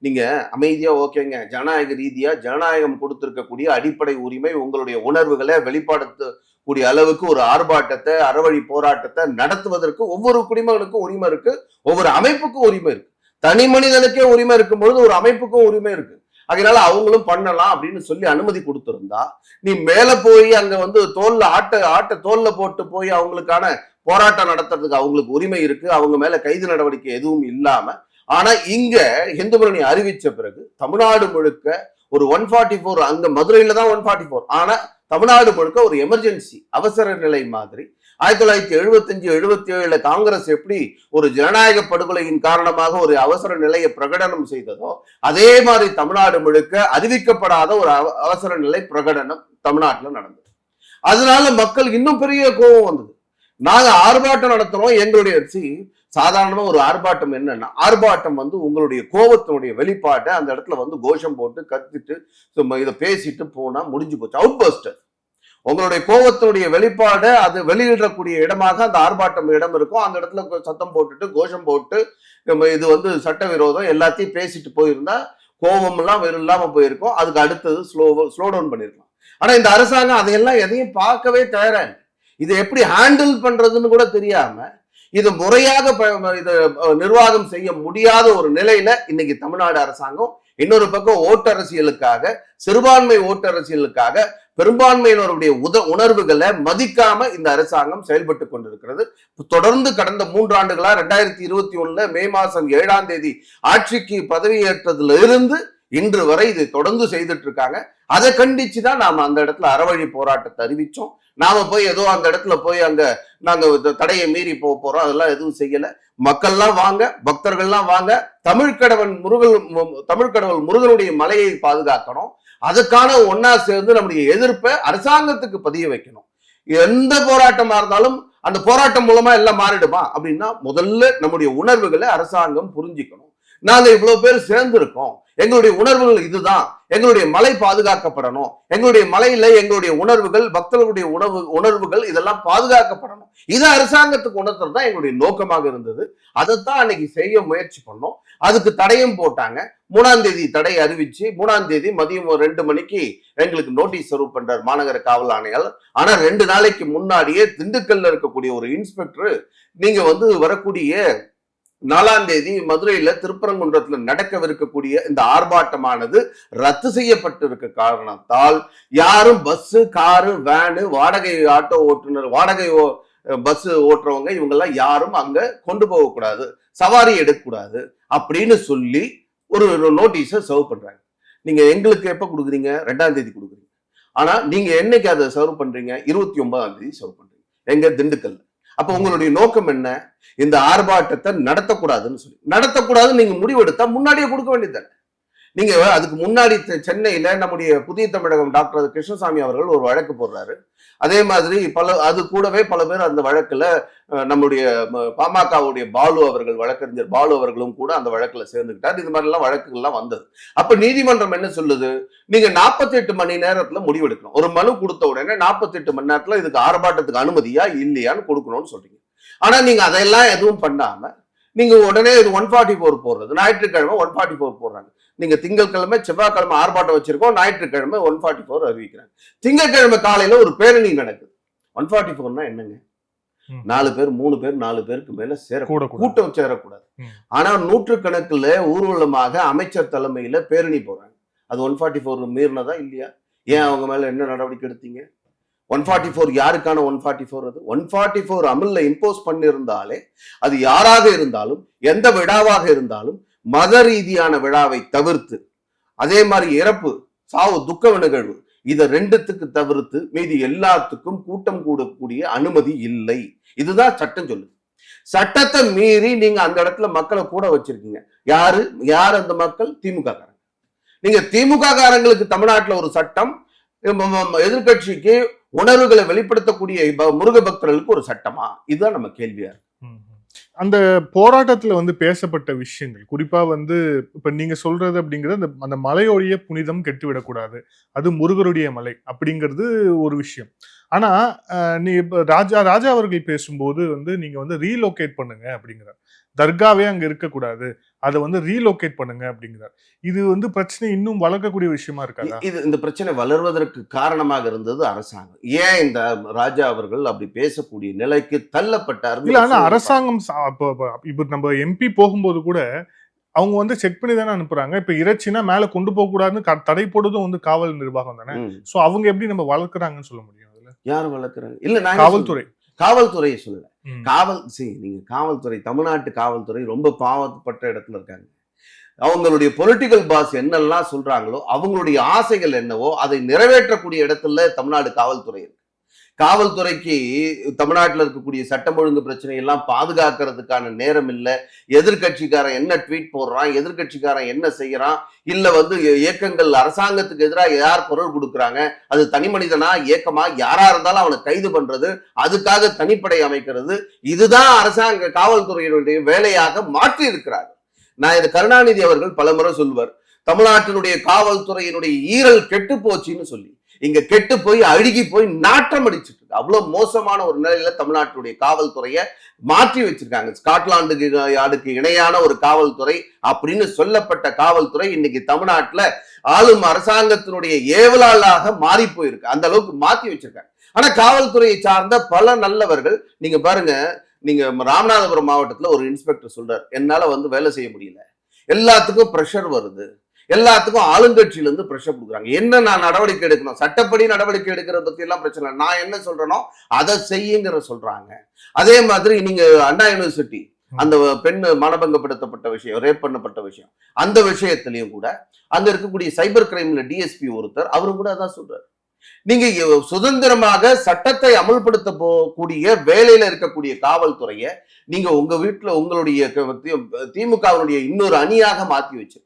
நீங்க அமைதியா ஓகேங்க, ஜனநாயக ரீதியா ஜனநாயகம் கொடுத்திருக்கக்கூடிய அடிப்படை உரிமை உங்களுடைய உணர்வுகளை வெளிப்படுத்தக்கூடிய அளவுக்கு ஒரு ஆர்ப்பாட்டத்தை, அறவழி போராட்டத்தை நடத்துவதற்கு ஒவ்வொரு குடிமகனுக்கும் உரிமை இருக்கு, ஒவ்வொரு அமைப்புக்கும் உரிமை இருக்கு. தனி மனிதனுக்கே உரிமை இருக்கும் பொழுது ஒரு அமைப்புக்கும் உரிமை இருக்கு. அதனால அவங்களும் பண்ணலாம் அப்படின்னு சொல்லி அனுமதி கொடுத்திருந்தா, நீ மேல போய் அங்க தோல்ல ஆட்ட தோல்ல போட்டு போய் அவங்களுக்கான போராட்டம் நடத்துறதுக்கு அவங்களுக்கு உரிமை இருக்கு. அவங்க மேல கைது நடவடிக்கை எதுவும் இல்லாம. ஆனா இங்க இந்து முன்னணி அறிவிச்ச பிறகு தமிழ்நாடு முழுக்க ஒரு 144, அங்க மதுரையில தான் 144, ஆனா தமிழ்நாடு முழுக்க ஒரு எமர்ஜென்சி அவசர நிலை மாதிரி 1975-77 காங்கிரஸ் எப்படி ஒரு ஜனநாயக படுகொலையின் காரணமாக ஒரு அவசர நிலையை பிரகடனம் செய்ததோ, அதே மாதிரி தமிழ்நாடு முழுக்க அறிவிக்கப்படாத ஒரு அவசர நிலை பிரகடனம் தமிழ்நாட்டில் நடந்தது. அதனால மக்கள் இன்னும் பெரிய கோபம் வந்தது. நாங்க ஆர்ப்பாட்டம் நடத்துறோம், எங்களுடைய சாதாரணமா ஒரு ஆர்ப்பாட்டம் என்னன்னா, ஆர்ப்பாட்டம் உங்களுடைய கோபத்தினுடைய வெளிப்பாட்டை அந்த இடத்துல கோஷம் போட்டு கத்திட்டு இதை பேசிட்டு போனா முடிஞ்சு போச்சு. அவுட் பஸ்டர். உங்களுடைய கோபத்தினுடைய வெளிப்பாடு அது வெளியிடக்கூடிய இடமாக அந்த ஆர்ப்பாட்டம் இடம் இருக்கும். அந்த இடத்துல சத்தம் போட்டுட்டு கோஷம் போட்டு இது சட்டவிரோதம் எல்லாத்தையும் பேசிட்டு போயிருந்தா கோபம் எல்லாம் வெறும் இல்லாம போயிருக்கும். அதுக்கு அடுத்தது ஸ்லோ டவுன் பண்ணிருக்கலாம். ஆனா இந்த அரசாங்கம் அதையெல்லாம் எதையும் பார்க்கவே தயாரா இல்லை. இதை எப்படி ஹேண்டில் பண்றதுன்னு கூட தெரியாம இது முறையாக இது நிர்வாகம் செய்ய முடியாத ஒரு நிலையில இன்னைக்கு தமிழ்நாடு அரசாங்கம் இன்னொரு பக்கம் ஓட்டரசியலுக்காக, சிறுபான்மை ஓட்டரசியலுக்காக பெரும்பான்மையினருடைய உணர்வுகளை மதிக்காம இந்த அரசாங்கம் செயல்பட்டு கொண்டிருக்கிறது. தொடர்ந்து கடந்த 3 ஆண்டுகளா 2021 மே மாசம் 7ஆம் தேதி ஆட்சிக்கு பதவியேற்றதுல இருந்து இன்று வரை இதை தொடர்ந்து செய்துட்டு இருக்காங்க. அதை கண்டிச்சுதான் நாம அந்த இடத்துல அறவழி போராட்டத்தை அறிவிச்சோம். நாம போய் ஏதோ அந்த இடத்துல போய் அங்க நாங்க தடையை மீறி போறோம், அதெல்லாம் எதுவும் செய்யல. மக்கள்லாம் வாங்க, பக்தர்கள்லாம் வாங்க, தமிழ்கடவுள் முருகனுடைய மலையை பாதுகாக்கணும். அதுக்கான ஒன்னா சேர்ந்து நம்முடைய எதிர்ப்பை அரசாங்கத்துக்கு பதிய வைக்கணும். எந்த போராட்டமா இருந்தாலும் அந்த போராட்டம் மூலமா எல்லாம் மாறிடுமா அப்படின்னா, முதல்ல நம்முடைய உணர்வுகளை அரசாங்கம் புரிஞ்சுக்கணும். நாங்க இவ்வளவு பேர் சேர்ந்து இருக்கோம், எங்களுடைய உணர்வுகள் இதுதான், எங்களுடைய மலை பாதுகாக்கப்படணும், எங்களுடைய மலையில எங்களுடைய உணர்வுகள், பக்தர்களுடைய உணர்வுகள் இதெல்லாம் பாதுகாக்கப்படணும். இது அரசாங்கத்துக்கு உணர்த்துறது தான் எங்களுடைய நோக்கமாக இருந்தது. அதைத்தான் அன்னைக்கு செய்ய முயற்சி பண்ணோம். அதுக்கு தடையும் போட்டாங்க. 3ஆம் தேதி தடை அறிவிச்சு 3ஆம் தேதி மதியம் 2 மணிக்கு எங்களுக்கு நோட்டீஸ் சர்வ் பண்றார் மாநகர காவல் ஆணையாளர். ஆனா 2 நாளைக்கு முன்னாடியே திண்டுக்கல்ல இருக்கக்கூடிய ஒரு இன்ஸ்பெக்டர், நீங்க வரக்கூடிய 4ஆம் தேதி மதுரையில திருப்பரங்குன்றத்துல நடக்கவிருக்கக்கூடிய இந்த ஆர்ப்பாட்டமானது ரத்து செய்யப்பட்டிருக்க காரணத்தால் யாரும் பஸ், காரு, வேனு, வாடகை ஆட்டோ ஓட்டுநர், வாடகை பஸ் ஓட்டுறவங்க இவங்கெல்லாம் யாரும் அங்க கொண்டு போகக்கூடாது, சவாரி எடுக்கக்கூடாது அப்படின்னு சொல்லி ஒரு நோட்டீஸை சர்வ் பண்றாங்க. நீங்க எங்களுக்கு எப்ப கொடுக்குறீங்க? 2ஆம் தேதி கொடுக்குறீங்க. ஆனா நீங்க என்னைக்கு அதை சர்வ் பண்றீங்க? 29ஆம் தேதி சர்வ் பண்றீங்க. எங்க? திண்டுக்கல். அப்ப உங்களுடைய நோக்கம் என்ன? இந்த ஆர்ப்பாட்டத்தை நடத்தக்கூடாதுன்னு சொல்லி. நடத்தக்கூடாதுன்னு நீங்க முடிவெடுத்தா முன்னாடியே கொடுக்க வேண்டியது. நீங்க அதுக்கு முன்னாடி சென்னையில நம்முடைய புதிய தமிழகம் டாக்டர் கிருஷ்ணசாமி அவர்கள் ஒரு வழக்கு போடுறாரு. அதே மாதிரி அது கூடவே பல பேர் அந்த வழக்குல நம்முடைய பாமகவுடைய பாலு அவர்கள், வழக்கறிஞர் பாலு அவர்களும் கூட அந்த வழக்குல சேர்ந்துக்கிட்டார். இது மாதிரி எல்லாம் வழக்குகள்லாம் வந்தது. அப்ப நீதிமன்றம் என்ன சொல்லுது? நீங்க 48 மணி நேரத்துல முடிவெடுக்கணும். ஒரு மனு கொடுத்த உடனே 48 மணி நேரத்துல இதுக்கு ஆர்ப்பாட்டத்துக்கு அனுமதியா இல்லையான்னு கொடுக்கணும்னு சொல்றீங்க. ஆனா நீங்க அதெல்லாம் எதுவும் பண்ணாம நீங்க உடனே 144 போடுறது. ஞாயிற்றுக்கிழமை 144 போடுறாங்க. நீங்க திங்கட்கிழமை, செவ்வாய்க்கிழமை ஆர்ப்பாட்டம் வச்சிருக்கோம், ஞாயிற்றுக்கிழமை 144 அறிவிக்கிறாங்க. திங்கட்கிழமை காலையில ஒரு பேரணி நடக்குது. 144னா என்னங்க? 4 பேர், 3 பேர், 4 பேருக்கு மேல கூட்டம் சேரக்கூடாது. ஆனா நூற்றுக்கணக்கில் ஊர்வலமாக அமைச்சர் தலைமையில பேரணி போறாங்க. அது 144 மீறினதா இல்லையா? ஏன் அவங்க மேல என்ன நடவடிக்கை எடுத்தீங்க? 144 யாருக்கான 144? அது 144 அமல்ல இம்போஸ் பண்ணிருந்தாலே அது யாராக இருந்தாலும், எந்த விழாவாக இருந்தாலும், மத ரீதியான விழாவை தவிர்த்து, அதே மாதிரி இறப்பு, சாவு, துக்க நிகழ்வு, இதை 2த்துக்கு தவிர்த்து மீதி எல்லாத்துக்கும் கூட்டம் கூடக்கூடிய அனுமதி இல்லை. இதுதான் சட்டம் சொல்லுது. சட்டத்தை மீறி நீங்க அந்த இடத்துல மக்களை கூட வச்சிருக்கீங்க. யார் அந்த மக்கள்? திமுக காரங்க. நீங்க திமுக காரங்களுக்கு தமிழ்நாட்டுல ஒரு சட்டம், எதிர்கட்சிக்கு உணர்வுகளை வெளிப்படுத்தக்கூடிய முருக பக்தர்களுக்கு ஒரு சட்டமா? இதுதான் நம்ம கேள்வியா இருக்கு. அந்த போராட்டத்துல பேசப்பட்ட விஷயங்கள், குறிப்பா இப்ப நீங்க சொல்றது அப்படிங்கிறது அந்த மலையோடைய புனிதம் கெட்டுவிடக்கூடாது, அது முருகருடைய மலை அப்படிங்கிறது ஒரு விஷயம். ஆனா நீ இப்ப ராஜா அவர்கள் பேசும்போது வந்து நீங்க வந்து ரீலோகேட் பண்ணுங்க அப்படிங்கிறார். தர்காவே அங்க இருக்கக்கூடாது, அதை வந்து ரீலோகேட் பண்ணுங்க அப்படிங்கிறார். இது வந்து பிரச்சனை இன்னும் வளர்க்கக்கூடிய விஷயமா இருக்காதா? இந்த பிரச்சனை வளர்வதற்கு காரணமாக இருந்தது அரசாங்கம். ஏன் இந்த ராஜா அவர்கள் அப்படி பேசக்கூடிய நிலைக்கு தள்ளப்பட்டார்? இல்ல, ஆனா அரசாங்கம் இப்ப நம்ம எம்பி போகும்போது கூட அவங்க வந்து செக் பண்ணி தானே அனுப்புறாங்க. இப்ப இறைச்சினா மேல கொண்டு போக கூடாதுன்னு தடை போடுறதும் வந்து காவல் நிர்வாகம் தானே. சோ அவங்க எப்படி நம்ம வளர்க்குறாங்கன்னு சொல்ல முடியும்? அதுல யாரு வளர்க்குறாங்க? இல்ல, நான் காவல்துறை. காவல்துறையை சொல்லல. நீங்க காவல்துறை, தமிழ்நாட்டு காவல்துறை ரொம்ப பாவப்பட்ட இடத்துல இருக்காங்க. அவங்களுடைய பொலிட்டிக்கல் பாஸ் என்னெல்லாம் சொல்றாங்களோ, அவங்களுடைய ஆசைகள் என்னவோ அதை நிறைவேற்றக்கூடிய இடத்துல தமிழ்நாடு காவல்துறை இருக்கு. காவல்துறைக்கு தமிழ்நாட்டில் இருக்கக்கூடிய சட்டம் ஒழுங்கு பிரச்சனை எல்லாம் பாதுகாக்கிறதுக்கான நேரம் இல்லை. எதிர்கட்சிக்காரன் என்ன ட்வீட் போடுறான், எதிர்கட்சிக்காரன் என்ன செய்யறான், இல்ல வந்து இயக்கங்கள் அரசாங்கத்துக்கு எதிராக யார் குரல் கொடுக்குறாங்க, அது தனி மனிதனா இயக்கமா யாரா இருந்தாலும் அவனை கைது பண்றது, அதுக்காக தனிப்படை அமைக்கிறது, இதுதான் அரசாங்க காவல்துறையினுடைய வேலையாக மாற்றி இருக்கிறார். நான் இது கருணாநிதி அவர்கள் பலமுறை சொல்வார், தமிழ்நாட்டினுடைய காவல்துறையினுடைய ஈரல் கெட்டு போச்சுன்னு சொல்லி. இங்க கெட்டு போய் அழுகி போய் நாட்டம் அடிச்சுட்டு இருக்கு. அவ்வளவு மோசமான ஒரு நிலையில தமிழ்நாட்டுடைய காவல்துறையை மாற்றி வச்சிருக்காங்க. ஸ்காட்லாந்து யார்டுக்கு இணையான ஒரு காவல்துறை அப்படின்னு சொல்லப்பட்ட காவல்துறை இன்னைக்கு தமிழ்நாட்டுல ஆளும் அரசாங்கத்தினுடைய ஏவலாளாக மாறி போயிருக்கு. அந்த அளவுக்கு மாத்தி வச்சிருக்காங்க. ஆனா காவல்துறையை சார்ந்த பல நல்லவர்கள், நீங்க பாருங்க, நீங்க ராமநாதபுரம் மாவட்டத்துல ஒரு இன்ஸ்பெக்டர் சொல்றாரு, என்னால வந்து வேலை செய்ய முடியல, எல்லாத்துக்கும் பிரஷர் வருது, எல்லாத்துக்கும் ஆளுங்கட்சியில இருந்து பிரஷர் கொடுக்குறாங்க, என்ன நான் நடவடிக்கை எடுக்கணும், சட்டப்படி நடவடிக்கை எடுக்கிறத பத்தி எல்லாம் பிரச்சனை, நான் என்ன சொல்றேனோ அதை செய்யுங்கிற சொல்றாங்க. அதே மாதிரி நீங்க அண்ணா யூனிவர்சிட்டி அந்த பெண் மானபங்கப்படுத்தப்பட்ட விஷயம், ரேப் பண்ணப்பட்ட விஷயம், அந்த விஷயத்திலையும் கூட அங்க இருக்கக்கூடிய சைபர் கிரைம்ல டிஎஸ்பி ஒருத்தர் அவரும் கூட அதான் சொல்றாரு, நீங்க சுதந்திரமாக சட்டத்தை அமல்படுத்த போகக்கூடிய வேலையில இருக்கக்கூடிய காவல்துறையை நீங்க உங்க வீட்டுல உங்களுடைய திமுகவினுடைய இன்னொரு அணியாக மாத்தி வச்சு,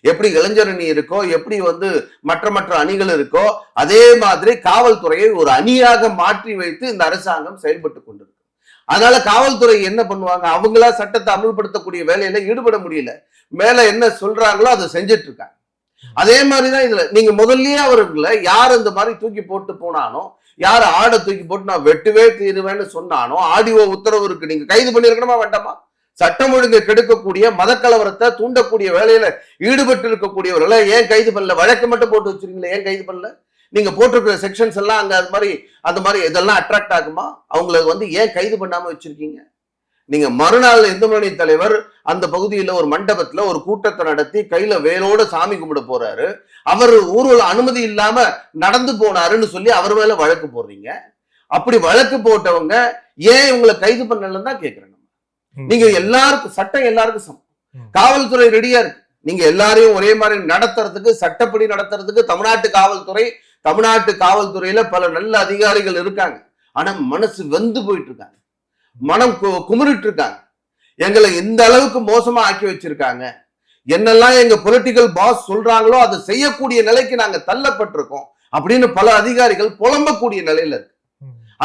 எப்படி இளைஞர் அணி இருக்கோ, எப்படி வந்து மற்ற அணிகள் இருக்கோ, அதே மாதிரி காவல்துறையை ஒரு அணியாக மாற்றி வைத்து இந்த அரசாங்கம் செயல்பட்டு கொண்டிருக்கு. அதனால காவல்துறை என்ன பண்ணுவாங்க, அவங்களா சட்டத்தை அமல்படுத்தக்கூடிய வேலையில ஈடுபட முடியல, மேல என்ன சொல்றாங்களோ அதை செஞ்சிட்டு இருக்காங்க. அதே மாதிரிதான் இதுல நீங்க முதல்லயே அவர்களை யார் இந்த மாதிரி தூக்கி போட்டு போனானோ, யார் ஆடை தூக்கி போட்டு நான் வெட்டுவே தீருவேன்னு சொன்னானோ, ஆடியோ உத்தரவு இருக்கு, நீங்க கைது பண்ணிருக்கணுமா வேண்டாமா? சட்டம் ஒழுங்கு கெடுக்கக்கூடிய மதக்கலவரத்தை தூண்டக்கூடிய வேலையில ஈடுபட்டு இருக்கக்கூடியவர்களை ஏன் கைது பண்ணல? வழக்கு மட்டும் போட்டு வச்சிருக்கீங்களா, ஏன் கைது பண்ணல? நீங்க போட்டிருக்கிற செக்ஷன்ஸ் எல்லாம் அங்க அந்த மாதிரி இதெல்லாம் அட்ராக்ட் ஆகுமா? அவங்களை வந்து ஏன் கைது பண்ணாம வச்சிருக்கீங்க? நீங்க மறுநாள் இந்து முன்னணி தலைவர் அந்த பகுதியில ஒரு மண்டபத்துல ஒரு கூட்டத்தை நடத்தி கையில வேலோட சாமி கும்பிட போறாரு, அவர் ஊர்வல அனுமதி இல்லாம நடந்து போனாருன்னு சொல்லி அவர் மேல வழக்கு போடுறீங்க. அப்படி வழக்கு போட்டவங்க ஏன் இவங்களை கைது பண்ணலன்னு தான் கேட்கிறேன். நீங்க எல்லாருக்கும் சட்டம் எல்லாருக்கும் சமம், காவல்துறை ரெடியா இருக்கு, நீங்க எல்லாரையும் ஒரே மாதிரி நடத்துறதுக்கு, சட்டப்படி நடத்துறதுக்கு தமிழ்நாட்டு காவல்துறையில பல நல்ல அதிகாரிகள் இருக்காங்க. ஆனா மனசு வெந்து போயிட்டு இருக்காங்க, மனம் குமுறிட்டு இருக்காங்க. எங்களை இந்த அளவுக்கு மோசமா ஆக்கி வச்சிருக்காங்க, என்னெல்லாம் எங்க பொலிட்டிக்கல் பாஸ் சொல்றாங்களோ அதை செய்யக்கூடிய நிலைக்கு நாங்க தள்ளப்பட்டிருக்கோம் அப்படின்னு பல அதிகாரிகள் புலம்பக்கூடிய நிலையில இருக்கு.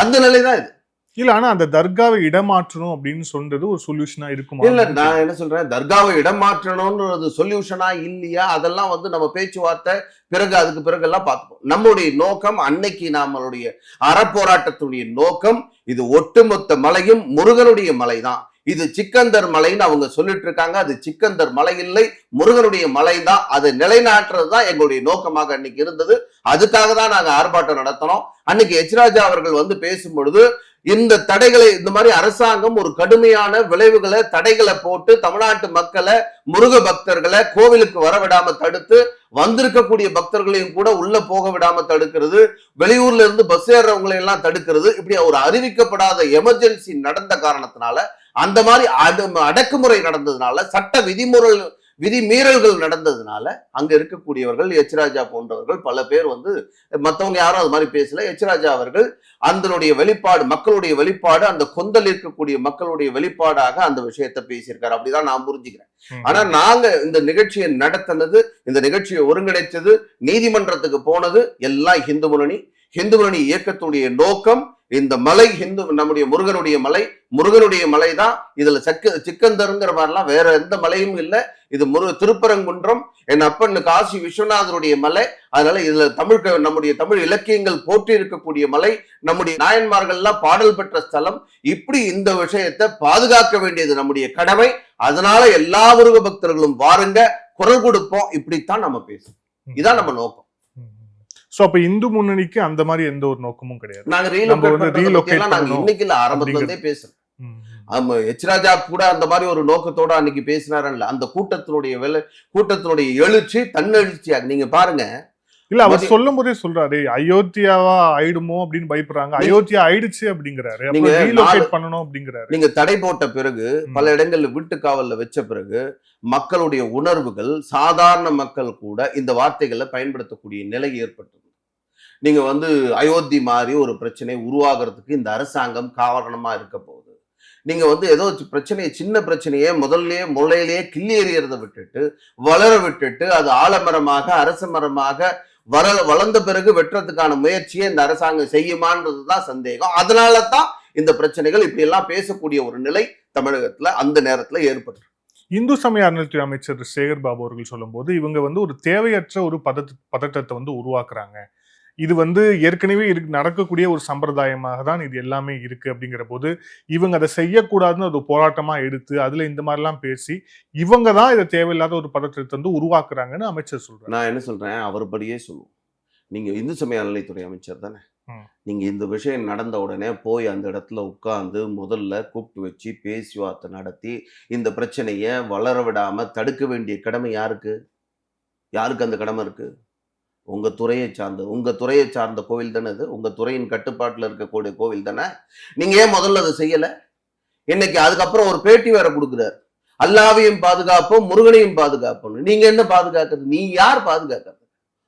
அந்த நிலைதான் இது. இல்ல, ஆனா அந்த தர்காவை இடமாற்றணும் அப்படின்னு சொல்றது ஒரு சொல்யூஷனா இருக்குமா? இல்ல, நான் என்ன சொல்றேன், தர்காவை இடமாற்றணும்ன்றது சொல்யூஷனா இல்லையா, அதெல்லாம் வந்து நம்ம பேச்சுவார்த்தை பிறகு அதுக்கு பிறகு எல்லாம் பார்த்துப்போம். நம்முடைய நோக்கம், அன்னைக்கு நம்மளுடைய அறப்போராட்டத்துடைய நோக்கம், இது ஒட்டுமொத்த மலையும் முருகனுடைய மலைதான், இது சிக்கந்தர் மலைன்னு அவங்க சொல்லிட்டு இருக்காங்க, அது சிக்கந்தர் மலை இல்லை, முருகனுடைய மலை தான், அதை நிலைநாட்டுறது தான் எங்களுடைய நோக்கமாக அன்னைக்கு இருந்தது. அதுக்காக தான் நாங்க ஆர்ப்பாட்டம் நடத்தினோம். அன்னைக்கு எச் ராஜா அவர்கள் வந்து பேசும் பொழுது இந்த தடைகளை, இந்த மாதிரி அரசாங்கம் ஒரு கடுமையான விளைவுகளை தடைகளை போட்டு தமிழ்நாட்டு மக்களை, முருக பக்தர்களை கோவிலுக்கு வர விடாம தடுத்து, வந்திருக்கக்கூடிய பக்தர்களையும் கூட உள்ள போக விடாம தடுக்கிறது, வெளியூர்ல இருந்து பஸ் ஏறவங்களை எல்லாம் தடுக்கிறது, இப்படி ஒரு அறிவிக்கப்படாத எமர்ஜென்சி நடந்த காரணத்தினால, அந்த மாதிரி அடக்குமுறை நடந்ததுனால, சட்ட விதிமீறல்கள் நடந்ததுனால அங்க இருக்கக்கூடியவர்கள், எச் ராஜா போன்றவர்கள் பல பேர் வந்து, மற்றவங்க யாரும் அது மாதிரி பேசல, எச் ராஜா அவர்கள் அதனுடைய வெளிப்பாடு, மக்களுடைய வெளிப்பாடு, அந்த கொந்தல் இருக்கக்கூடிய மக்களுடைய வெளிப்பாடாக அந்த விஷயத்தை பேசியிருக்காரு. அப்படிதான் நான் புரிஞ்சுக்கிறேன். ஆனா நாங்க இந்த நிகழ்ச்சியை நடத்தினது, இந்த நிகழ்ச்சியை ஒருங்கிணைச்சது, நீதிமன்றத்துக்கு போனது எல்லாம் இந்து முன்னணி. ஹிந்து முன்னணி இயக்கத்துடைய நோக்கம் இந்த மலை நம்முடைய முருகனுடைய மலை தான். இதுல சிக்கந்தருங்கிற மாதிரிலாம் வேற எந்த மலையும் இல்லை. இது திருப்பரங்குன்றம், என் அப்பன் காசி விஸ்வநாதருடைய மலை. அதனால இதுல நம்முடைய தமிழ் இலக்கியங்கள் போற்றி இருக்கக்கூடிய மலை, நம்முடைய நாயன்மார்கள் எல்லாம் பாடல் பெற்ற ஸ்தலம். இப்படி இந்த விஷயத்தை பாதுகாக்க வேண்டியது நம்முடைய கடமை. அதனால எல்லா முருக பக்தர்களும் வாருங்க, குரல் கொடுப்போம். இப்படித்தான் நம்ம பேசுவோம். இதான் நம்ம நோக்கம். சோ அப்ப இந்து முன்னணிக்கு அந்த மாதிரி எந்த ஒரு நோக்கமும் கிடையாது. நாங்க இன்னைக்கு இல்ல, ஆரம்பத்துல இருந்தே பேசுறோம். ஆமா, எச் ராஜா கூட அந்த மாதிரி ஒரு நோக்கத்தோட அன்னைக்கு பேசினாரல்ல. அந்த கூட்டத்தினுடைய எழுச்சி தன்னெழுச்சியா நீங்க பாருங்க. இல்ல, அவர் சொல்லும் போதே சொல்றாரு அயோத்தியாவா ஆயிடுமோ அப்படின்னு பயப்படுறாங்க. அயோத்தியா ஆயிடுச்சு அப்படிங்கிறாரு. பண்ணணும் அப்படிங்கிறாரு. நீங்க தடை போட்ட பிறகு பல இடங்கள்ல வீட்டு காவல்ல வச்ச பிறகு மக்களுடைய உணர்வுகள், சாதாரண மக்கள் கூட இந்த வார்த்தைகளை பயன்படுத்தக்கூடிய நிலை ஏற்பட்டது. நீங்க அயோத்தி மாதிரி ஒரு பிரச்சனை உருவாகிறதுக்கு இந்த அரசாங்கம் காரணமா இருக்க போகுது. நீங்க ஏதோ சின்ன பிரச்சனையே முளையிலேயே கிள்ளி எறியறதை விட்டுட்டு வளர விட்டுட்டு அது ஆலமரமாக அரச மரமாக வளர்ந்த பிறகு வெட்டுறதுக்கான முயற்சியை இந்த அரசாங்கம் செய்யுமான்றதுதான் சந்தேகம். அதனாலதான் இந்த பிரச்சனைகள் இப்படி எல்லாம் பேசக்கூடிய ஒரு நிலை தமிழகத்துல அந்த நேரத்துல ஏற்பட்டு. இந்து சமய அறநிலையத்துறை அமைச்சர் சேகர் பாபு அவர்கள் சொல்லும் போது இவங்க ஒரு தேவையற்ற ஒரு பதட்டத்தை உருவாக்குறாங்க. இது ஏற்கனவே நடக்கக்கூடிய ஒரு சம்பிரதாயமாக தான் இது எல்லாமே இருக்கு. அப்படிங்கிற போது இவங்க அதை செய்யக்கூடாதுன்னு ஒரு போராட்டமா எடுத்து அதுல இந்த மாதிரி எல்லாம் பேசி இவங்க தான் இதை தேவையில்லாத ஒரு பதற்றத்தை உருவாக்குறாங்கன்னு அமைச்சர் சொல்றாரு. நான் என்ன சொல்றேன், அவர்படியே சொல்லுவோம். நீங்க இந்து சமய அறநிலையத்துறை அமைச்சர் தானே. நீங்க இந்த விஷயம் நடந்த உடனே போய் அந்த இடத்துல உட்கார்ந்து முதல்ல கூப்பிட்டு வச்சு பேச்சுவார்த்தை நடத்தி இந்த பிரச்சனைய வளர விடாம தடுக்க வேண்டிய கடமை யாருக்கு அந்த கடமை இருக்கு? உங்க துறையை சார்ந்த கோவில் தானே அது. உங்க துறையின் கட்டுப்பாட்டுல இருக்கக்கூடிய கோவில் தானே. நீங்க ஏன் முதல்ல அதை செய்யல? இன்னைக்கு அதுக்கப்புறம் ஒரு பேட்டி வேற கொடுக்குறாரு, அல்லாவையும் பாதுகாப்போம் முருகனையும் பாதுகாப்போம். நீங்க என்ன பாதுகாக்கிறது? நீ யார் பாதுகாக்கிறது?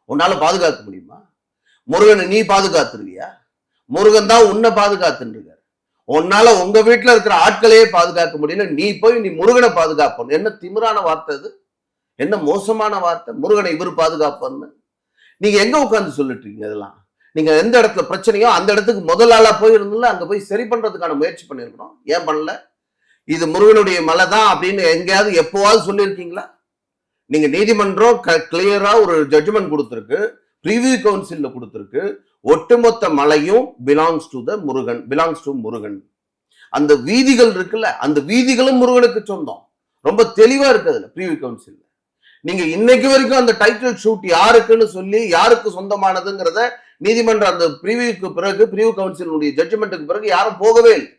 உன்னால பாதுகாக்க முடியுமா? முருகனை நீ பாதுகாத்துருவியா? முருகன் தான் உன்னை பாதுகாத்துருக்காரு. உன்னால உங்க வீட்டுல இருக்கிற ஆட்களையே பாதுகாக்க முடியல, நீ முருகனை பாதுகாப்போம். என்ன திமிரான வார்த்தை அது? என்ன மோசமான வார்த்தை? முருகனை இவர் பாதுகாப்போன்னு நீங்க எங்க உட்கார்ந்து சொல்லிட்டு இருக்கீங்க? இதெல்லாம் நீங்க எந்த இடத்துல பிரச்சனையோ அந்த இடத்துக்கு முதல் ஆளா போயிருந்தீங்களா, அங்க போய் சரி பண்றதுக்கான முயற்சி பண்ணிருக்கணும். ஏன் பண்ணல? இது முருகனுடைய மலை தான் அப்படின்னு எங்கேயாவது எப்போவாவது சொல்லியிருக்கீங்களா? நீங்க நீதிமன்றம் கிளியரா ஒரு ஜட்ஜ்மெண்ட் கொடுத்திருக்கு, ப்ரீவியூ கவுன்சில்ல கொடுத்திருக்கு. ஒட்டுமொத்த மலையும் பிலாங்ஸ் டு முருகன். அந்த வீதிகள் இருக்குல்ல, அந்த வீதிகளும் முருகனுக்கு சொந்தம். ரொம்ப தெளிவா இருக்கு அதுல ப்ரீவியூ கவுன்சில். நீங்க இன்னைக்கு வரைக்கும் அந்த டைட்டில் ஷூட் யாருக்குன்னு சொல்லி யாருக்கு சொந்தமானதுங்கிறத நீதிமன்றம் அந்த ப்ரீவியூ கவுன்சிலுடைய ஜட்ஜ்மெண்ட்டுக்கு பிறகு யாரும் போகவே இல்லை.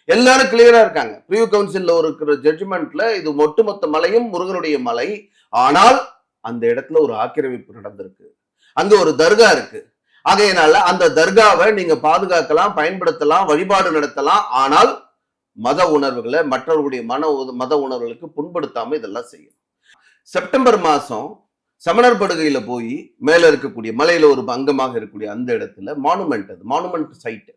எல்லாரும் கிளியரா இருக்காங்க. ப்ரீவியூ கவுன்சில்ல இருக்கிற ஜட்ஜ்மெண்ட்ல இது ஒட்டுமொத்த மலையும் முருகனுடைய மலை. ஆனால் அந்த இடத்துல ஒரு ஆக்கிரமிப்பு நடந்திருக்கு, அங்க ஒரு தர்கா இருக்கு. ஆகையினால அந்த தர்காவை நீங்க பாதுகாக்கலாம், பயன்படுத்தலாம், வழிபாடு நடத்தலாம். ஆனால் மத உணர்வுகளை மற்றவர்களுடைய மத உணர்வுகளுக்கு புண்படுத்தாம இதெல்லாம் செய்யும். செப்டம்பர் மாசம் சமணர் படுகையில போய் மேல இருக்கக்கூடிய மலையில ஒரு அங்கமாக இருக்கக்கூடிய அந்த இடத்துல மானுமெண்ட் சைட்.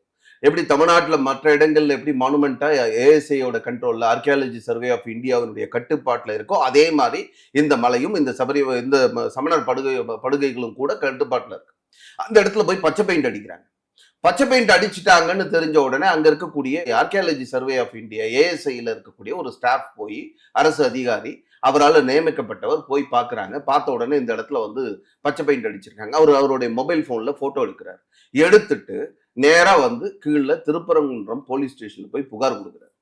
எப்படி தமிழ்நாட்டுல மற்ற இடங்கள்ல எப்படி மானுமெண்டா ஏஎஸ்ஐயோட கண்ட்ரோல்ல ஆர்கியாலஜி சர்வே ஆஃப் இந்தியாவினுடைய கட்டுப்பாட்டுல இருக்கோ அதே மாதிரி இந்த மலையும் இந்த சமணர் படுகைகளும் கூட கட்டுப்பாட்டுல இருக்கு. அந்த இடத்துல போய் பச்சை பெயிண்ட் அடிக்கிறாங்க. பச்சை பெயிண்ட் அடிச்சுட்டாங்கன்னு தெரிஞ்ச உடனே அங்க இருக்கக்கூடிய ஆர்கியாலஜி சர்வே ஆஃப் இந்தியா ஏஎஸ்ஐல இருக்கக்கூடிய ஒரு ஸ்டாஃப் போய், அரசு அதிகாரி அவரால் நியமிக்கப்பட்டவர் போய் பார்க்குறாங்க. பார்த்த உடனே இந்த இடத்துல பச்சை பெயிண்ட் அடிச்சிருக்காங்க. அவருடைய மொபைல் ஃபோனில் ஃபோட்டோ எடுக்கிறார். எடுத்துட்டு நேராக கீழே திருப்பரங்குன்றம் போலீஸ் ஸ்டேஷனில் போய் புகார் கொடுக்குறாரு.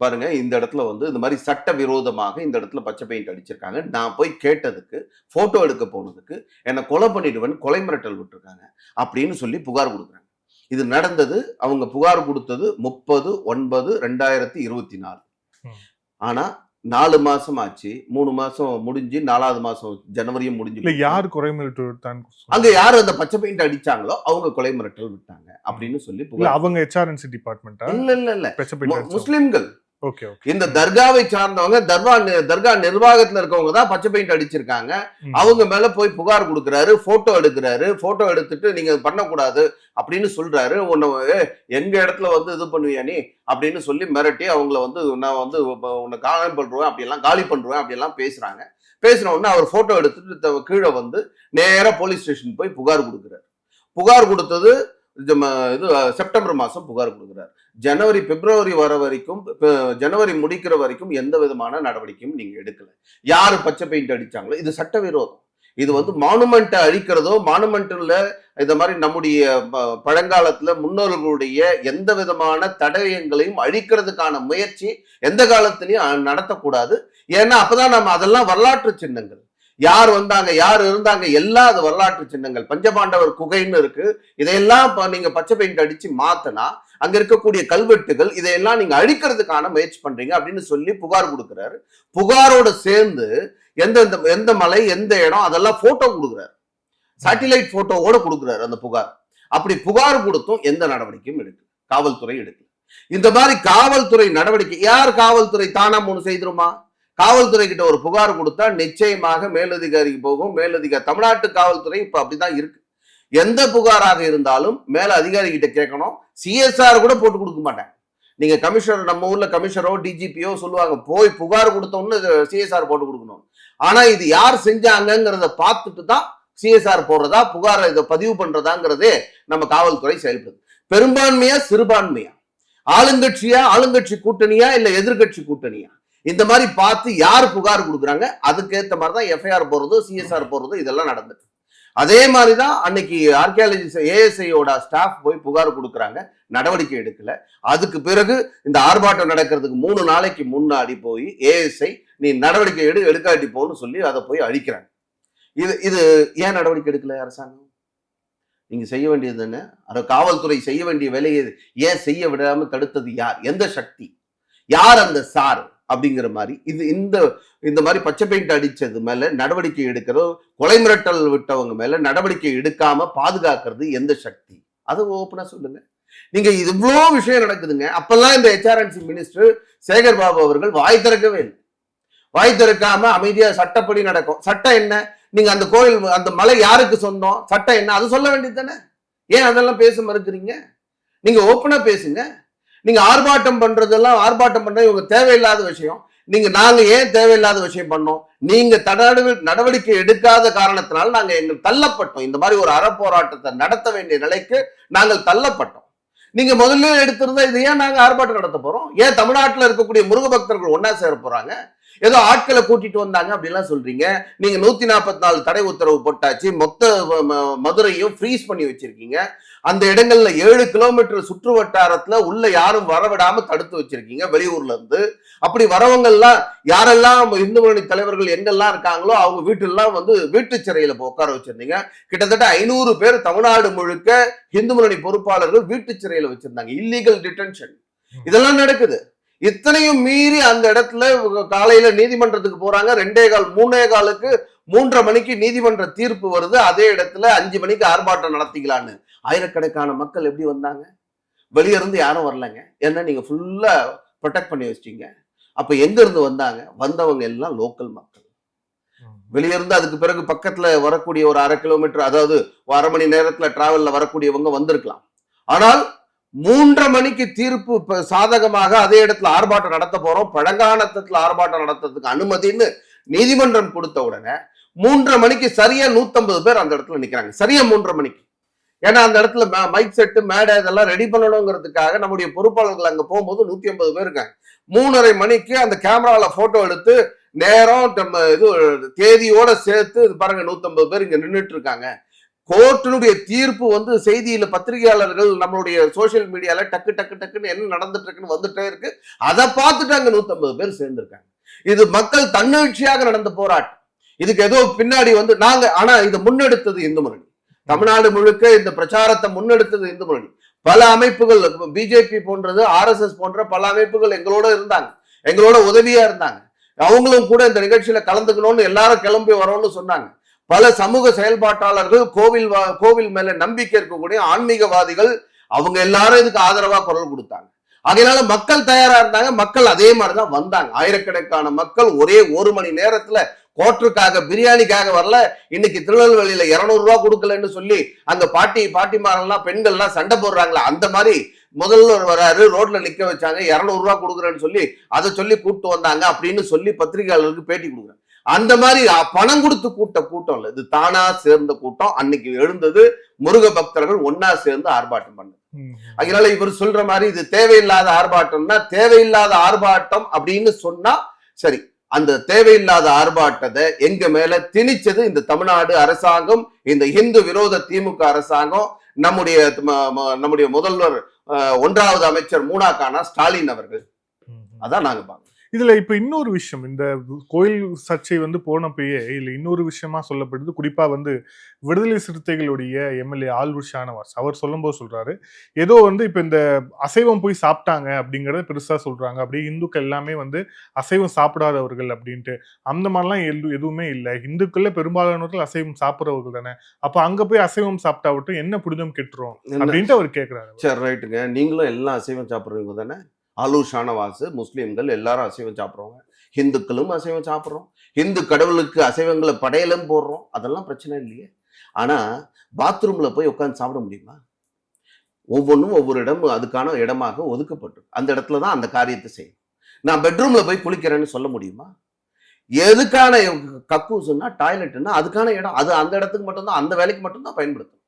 பாருங்க, இந்த இடத்துல இந்த மாதிரி சட்ட விரோதமாக இந்த இடத்துல பச்சை பெயிண்ட் அடிச்சிருக்காங்க. நான் போய் கேட்டதுக்கு, ஃபோட்டோ எடுக்க போனதுக்கு என்னை கொலை பண்ணிடுவேன், கொலை மிரட்டல் விட்டுருக்காங்க அப்படின்னு சொல்லி புகார் கொடுக்குறாங்க. இது நடந்தது, அவங்க புகார் கொடுத்தது 30/9/2024. ஆனா 4 மாசம் ஆச்சு. 3 மாசம் முடிஞ்சு 4வது மாசம் ஜனவரியும் முடிஞ்சு. யாரு கொலை மிரட்டல் விட்டாங்க? அங்க யாரு அந்த பச்சை பெயிண்ட் அடிச்சாங்களோ அவங்க கொலை மிரட்டல் விட்டாங்க அப்படின்னு சொல்லி அவங்க HRNC டிபார்ட்மெண்டா? இல்ல முஸ்லிம்கள். இந்த தர்காவை சார்ந்தவங்க, தர்கா நிர்வாகத்துல இருக்கவங்க தான் பச்சை பெயிண்ட் அடிச்சிருக்காங்க. அவங்க மேல போய் புகார் கொடுக்குறாரு, போட்டோ எடுக்கிறாரு. போட்டோ எடுத்துட்டு நீங்க பண்ணக்கூடாது அப்படின்னு சொல்றாரு. எங்க இடத்துல இது பண்ணுவியா நீ அப்படின்னு சொல்லி மிரட்டி அவங்கள நான் உன்னை காலி பண்றேன் அப்படியெல்லாம் பேசுறாங்க. பேசின உடனே அவர் போட்டோ எடுத்துட்டு கீழே நேரா போலீஸ் ஸ்டேஷன் போய் புகார் கொடுக்குறாரு. புகார் கொடுத்தது இது செப்டம்பர் மாசம் புகார் கொடுக்குறாரு. ஜனவரி பிப்ரவரி வர வரைக்கும், ஜனவரி முடிக்கிற வரைக்கும் எந்த விதமான நடவடிக்கையும் நீங்க எடுக்கல. யாரு பச்சை பெயிண்ட் அடிச்சாங்களோ இது சட்டவிரோதம். இது மானுமெண்ட்டை அழிக்கிறதோ, மானுமெண்ட்ல இந்த மாதிரி நம்முடைய பழங்காலத்துல முன்னோர்களுடைய எந்த விதமான தடயங்களையும் அழிக்கிறதுக்கான முயற்சி எந்த காலத்திலையும் நடத்தக்கூடாது. ஏன்னா அப்பதான் நம்ம அதெல்லாம் வரலாற்று சின்னங்கள். யார் வந்தாங்க, யார் இருந்தாங்க, எல்லாம் அது வரலாற்று சின்னங்கள். பஞ்சபாண்டவர் குகைன்னு இருக்கு. இதையெல்லாம் நீங்க பச்சை பெயிண்ட் அடிச்சு மாத்தினா அங்க இருக்கக்கூடிய கல்வெட்டுகள் இதையெல்லாம் நீங்க அழிக்கிறதுக்கான முயற்சி பண்றீங்க அப்படின்னு சொல்லி புகார் கொடுக்கிறாரு. புகாரோட சேர்ந்து எந்த மலை, எந்த இடம், அதெல்லாம் போட்டோ கொடுக்குறாரு. சேட்டிலைட் போட்டோவோட கொடுக்குறாரு அந்த புகார். அப்படி புகார் கொடுத்தும் எந்த நடவடிக்கையும் எடுக்கல, காவல்துறை எடுக்கல. இந்த மாதிரி காவல்துறை நடவடிக்கை, யார் காவல்துறை தானா மூணு செய்திருமா? காவல்துறை கிட்ட ஒரு புகார் கொடுத்தா நிச்சயமாக மேலதிகாரிக்கு போகும். தமிழ்நாட்டு காவல்துறை இப்ப அப்படிதான் இருக்கு. எந்த புகாராக இருந்தாலும் மேல அதிகாரி கிட்ட கேட்கணும். சிஎஸ்ஆர் கூட போட்டு கொடுக்க மாட்டாங்க. நீங்க கமிஷனர், நம்ம ஊர்ல கமிஷனரோ டிஜிபியோ சொல்லுவாங்க, போய் புகார் கொடுத்தோம்னு சிஎஸ்ஆர் போட்டு கொடுக்கணும். ஆனா இது யார் செஞ்சாங்கிறத பார்த்துட்டு தான் சிஎஸ்ஆர் போடுறதா, புகாரை இதை பதிவு பண்றதாங்கிறதே நம்ம காவல்துறை செயல்படுது. பெரும்பான்மையா சிறுபான்மையா, ஆளுங்கட்சியா, ஆளுங்கட்சி கூட்டணியா, இல்ல எதிர்கட்சி கூட்டணியா, இந்த மாதிரி பார்த்து யார் புகார் கொடுக்குறாங்க அதுக்கேற்ற மாதிரிதான் எஃப்ஐஆர் போடுறதோ சிஎஸ்ஆர் போடுறதோ இதெல்லாம் நடந்துட்டு. அதே மாதிரிதான் அன்னைக்கு ஆர்கியாலஜி ஏஎஸ்ஐயோட ஸ்டாஃப் போய் புகார் கொடுக்குறாங்க, நடவடிக்கை எடுக்கல. அதுக்கு பிறகு இந்த ஆர்ப்பாட்டம் நடக்கிறதுக்கு 3 நாளைக்கு முன்னாடி போய் ஏஎஸ்ஐ நீ நடவடிக்கை எடுக்காட்டி போன்னு சொல்லி அதை போய் அழிக்கிறாங்க. இது ஏன் நடவடிக்கை எடுக்கல அரசாங்கம்? நீங்க செய்ய வேண்டியது என்ன? காவல்துறை செய்ய வேண்டிய வேலையை ஏன் செய்ய விடாம தடுத்தது யார்? எந்த சக்தி? யார் அந்த சார் அப்படிங்கிற மாதிரி இந்த மாதிரி பச்சை பெயிண்ட் அடிச்சது மேல நடவடிக்கை எடுக்கிறதோ, கொலை மிரட்டல் விட்டவங்க மேல நடவடிக்கை எடுக்காம பாதுகாக்கிறது எந்த சக்தி? அது ஓப்பனா சொல்லுங்க. நீங்க இவ்வளோ விஷயம் நடக்குதுங்க. அப்பெல்லாம் இந்த HRNC மினிஸ்டர் சேகர் பாபு அவர்கள் வாய் திறக்கவே இல்லை. வாய் திறக்காம அமைதியா சட்டப்படி நடக்கும். சட்டம் என்ன? நீங்க அந்த கோயில், அந்த மலை யாருக்கு சொந்தம், சட்டம் என்ன, அது சொல்ல வேண்டியது தானே. ஏன் அதெல்லாம் பேச மறுக்கிறீங்க? நீங்க ஓப்பனா பேசுங்க. நீங்க ஆர்ப்பாட்டம் பண்றதெல்லாம், ஆர்ப்பாட்டம் பண்றது இவங்க தேவையில்லாத விஷயம். நாங்க ஏன் தேவையில்லாத விஷயம் பண்ணோம்? நீங்க நடவடிக்கை எடுக்காத காரணத்தினால நாங்க எங்களுக்கு தள்ளப்பட்டோம். இந்த மாதிரி ஒரு அறப்போராட்டத்தை நடத்த வேண்டிய நிலைக்கு நாங்கள் தள்ளப்பட்டோம். நீங்க முதல்ல எடுத்திருந்தா இது ஏன் நாங்க ஆர்ப்பாட்டம் நடத்த போறோம்? ஏன் தமிழ்நாட்டில் இருக்கக்கூடிய முருக பக்தர்கள் ஒன்னா சேர போறாங்க? ஏதோ ஆட்களை கூட்டிட்டு வந்தாங்க அப்படின்லாம் சொல்றீங்க. நீங்க 144 தடை உத்தரவு போட்டாச்சு. மொத்த மதுரையும் ஃப்ரீஸ் பண்ணி வச்சிருக்கீங்க. அந்த இடங்கள்ல 7 கிலோமீட்டர் சுற்று வட்டாரத்துல உள்ள யாரும் வரவிடாம தடுத்து வச்சிருக்கீங்க வெளியூர்ல இருந்து. அப்படி வரவங்க எல்லாம் யாரெல்லாம் இந்து முன்னணி தலைவர்கள் எங்கெல்லாம் இருக்காங்களோ அவங்க வீட்டுலாம் வீட்டு சிறையில உட்கார வச்சிருந்தீங்க. கிட்டத்தட்ட 500 பேர் தமிழ்நாடு முழுக்க இந்து முன்னணி பொறுப்பாளர்கள் வீட்டு சிறையில வச்சிருந்தாங்க. இல்லீகல் டிடென்ஷன் இதெல்லாம் நடக்குது. இத்தனையும் மீறி அந்த இடத்துல காலையில நீதிமன்றத்துக்கு போறாங்க. 2:15 3:15க்கு 3:30 மணிக்கு நீதிமன்ற தீர்ப்பு வருது. அதே இடத்துல 5 மணிக்கு ஆர்ப்பாட்டம் நடத்திக்கலான்னு ஆயிரக்கணக்கான மக்கள் எப்படி வந்தாங்க? வெளியே இருந்து யாரும் வரலங்க. ஏன்னா நீங்க ஃபுல்லா ப்ரொடெக்ட் பண்ணி வச்சிட்டீங்க. அப்ப எங்க இருந்து வந்தாங்க? வந்தவங்க எல்லாம் லோக்கல் மக்கள். வெளியே இருந்து அதுக்கு பிறகு பக்கத்துல வரக்கூடிய ஒரு 1/2 கிலோமீட்டர், அதாவது 1/2 மணி நேரத்துல டிராவல்ல வரக்கூடியவங்க வந்திருக்கலாம். ஆனால் 3:30 மணிக்கு தீர்ப்பு சாதகமாக அதே இடத்துல ஆர்ப்பாட்டம் நடத்த போறோம், பழங்கானத்துல ஆர்ப்பாட்டம் நடத்துறதுக்கு அனுமதின்னு நீதிமன்றம் கொடுத்த உடனே 3:30 மணிக்கு சரியா 150 பேர் அந்த இடத்துல நிக்கிறாங்க. சரியா 3:30 மணிக்கு. ஏன்னா அந்த இடத்துல மைக் செட்டு, மேடை இதெல்லாம் ரெடி பண்ணணுங்கிறதுக்காக நம்முடைய பொறுப்பாளர்கள் அங்க போகும்போது 150 பேர் இருக்காங்க. 3:30 மணிக்கு அந்த கேமரால போட்டோ எடுத்து நேரம் தேதியோட சேர்த்து பாருங்க 150 பேர் இங்க நின்றுட்டு இருக்காங்க. கோர்ட்டினுடைய தீர்ப்பு செய்தியில பத்திரிகையாளர்கள் நம்மளுடைய சோசியல் மீடியால டக்கு டக்கு டக்குன்னு என்ன நடந்துட்டு இருக்குன்னு வந்துட்டே இருக்கு. அதை பார்த்துட்டு அங்க 150 பேர் சேர்ந்திருக்காங்க. இது மக்கள் தன்னெழுச்சியாக நடந்த போராட்டம். இதுக்கு ஏதோ பின்னாடி நாங்க, ஆனா இதை முன்னெடுத்தது இந்து முன்னணி. தமிழ்நாடு முழுக்க இந்த பிரச்சாரத்தை முன்னெடுத்தது இந்து முன்னணி. பல அமைப்புகள், பிஜேபி போன்றது, RSS போன்ற பல அமைப்புகள் எங்களோட இருந்தாங்க, எங்களோட உதவியா இருந்தாங்க. அவங்களும் கூட இந்த நிகழ்ச்சியில கலந்துக்கணும்னு எல்லாரும் கிளம்பி வரோம்னு சொன்னாங்க. பல சமூக செயல்பாட்டாளர்கள், கோவில் மேல நம்பிக்கை இருக்கக்கூடிய ஆன்மீகவாதிகள், அவங்க எல்லாரும் இதுக்கு ஆதரவா குரல் கொடுத்தாங்க. அதனால மக்கள் தயாரா இருந்தாங்க. மக்கள் அதே மாதிரிதான் வந்தாங்க. ஆயிரக்கணக்கான மக்கள் ஒரே 1 மணி நேரத்துல கோட்டருக்காக, பிரியாணிக்காக வரல. இன்னைக்கு திருநெல்வேலியில 200 ரூபாய் கொடுக்கலன்னு சொல்லி அங்க பாட்டிமாரெல்லாம் பெண்கள்லாம் சண்டை போடுறாங்களா, அந்த மாதிரி முதல்வர் வராரு, ரோட்ல நிக்க வச்சாங்க, 200 ரூபாய் கொடுக்குறேன்னு சொல்லி அதை சொல்லி கூப்பிட்டு வந்தாங்க அப்படின்னு சொல்லி பத்திரிகையாளர்களுக்கு பேட்டி கொடுக்குறாங்க. அந்த மாதிரி பணம் கொடுத்து கூட்டம் இல்ல, இது தானா சேர்ந்த கூட்டம். அன்னைக்கு எழுந்தது முருக பக்தர்கள் ஒன்னா சேர்ந்து ஆர்ப்பாட்டம் பண்ணது. அதனால இவர் சொல்ற மாதிரி இது தேவையில்லாத ஆர்ப்பாட்டம்னா, தேவையில்லாத ஆர்ப்பாட்டம் அப்படின்னு சொன்னா சரி, அந்த தேவையில்லாத ஆர்ப்பாட்டத்தை எங்க மேல திணிச்சது இந்த தமிழ்நாடு அரசாங்கம், இந்த இந்து விரோத திமுக அரசாங்கம், நம்முடைய முதல்வர் 1வது அமைச்சர் மூனாக்கானா ஸ்டாலின் அவர்கள். அதான் நாங்க பாக்கணும். இதுல இப்ப இன்னொரு விஷயம், இந்த கோயில் சர்ச்சை போனப்பயே இல்ல இன்னொரு விஷயமா சொல்லப்படுது. குறிப்பா விடுதலை சிறுத்தைகளுடைய எம்எல்ஏ ஆல்ரூர் ஷானவாஸ் அவர் சொல்லும்போது சொல்றாரு, ஏதோ இப்ப இந்த அசைவம் போய் சாப்பிட்டாங்க அப்படிங்கறத பெருசா சொல்றாங்க. அப்படியே இந்துக்கள் எல்லாமே அசைவம் சாப்பிடாதவர்கள் அப்படின்ட்டு. அந்த மாதிரிலாம் எதுவுமே இல்லை. இந்துக்கள்ல பெரும்பாலானவர்கள் அசைவம் சாப்பிடுறவர்கள் தானே. அப்ப அங்க போய் அசைவம் சாப்பிட்டாவட்டும் என்ன புனிதம் கெட்டுரும் அப்படின்ட்டு அவர் கேட்கிறாரு. சரி, ரைட்டுங்க. நீங்களும் எல்லாம் அசைவம் சாப்பிடுறவங்க தானே. ஆலூர் ஷானவாஸ் முஸ்லீம்கள் எல்லாரும் அசைவம் சாப்பிட்றோங்க, இந்துக்களும் அசைவம் சாப்பிட்றோம், இந்து கடவுளுக்கு அசைவங்களை படையலும் போடுறோம், அதெல்லாம் பிரச்சனை இல்லையே. ஆனா பாத்ரூம்ல போய் உட்காந்து சாப்பிட முடியுமா? ஒவ்வொன்றும் ஒவ்வொரு இடம் அதுக்கான இடமாக ஒதுக்கப்பட்டு அந்த இடத்துலதான் அந்த காரியத்தை செய்யும். நான் பெட்ரூம்ல போய் குளிக்கிறேன்னு சொல்ல முடியுமா? எதுக்கான கக்கூசுன்னா டாய்லெட்னா அதுக்கான இடம், அது அந்த இடத்துக்கு மட்டும்தான், அந்த வேலைக்கு மட்டும்தான் பயன்படுத்தும்.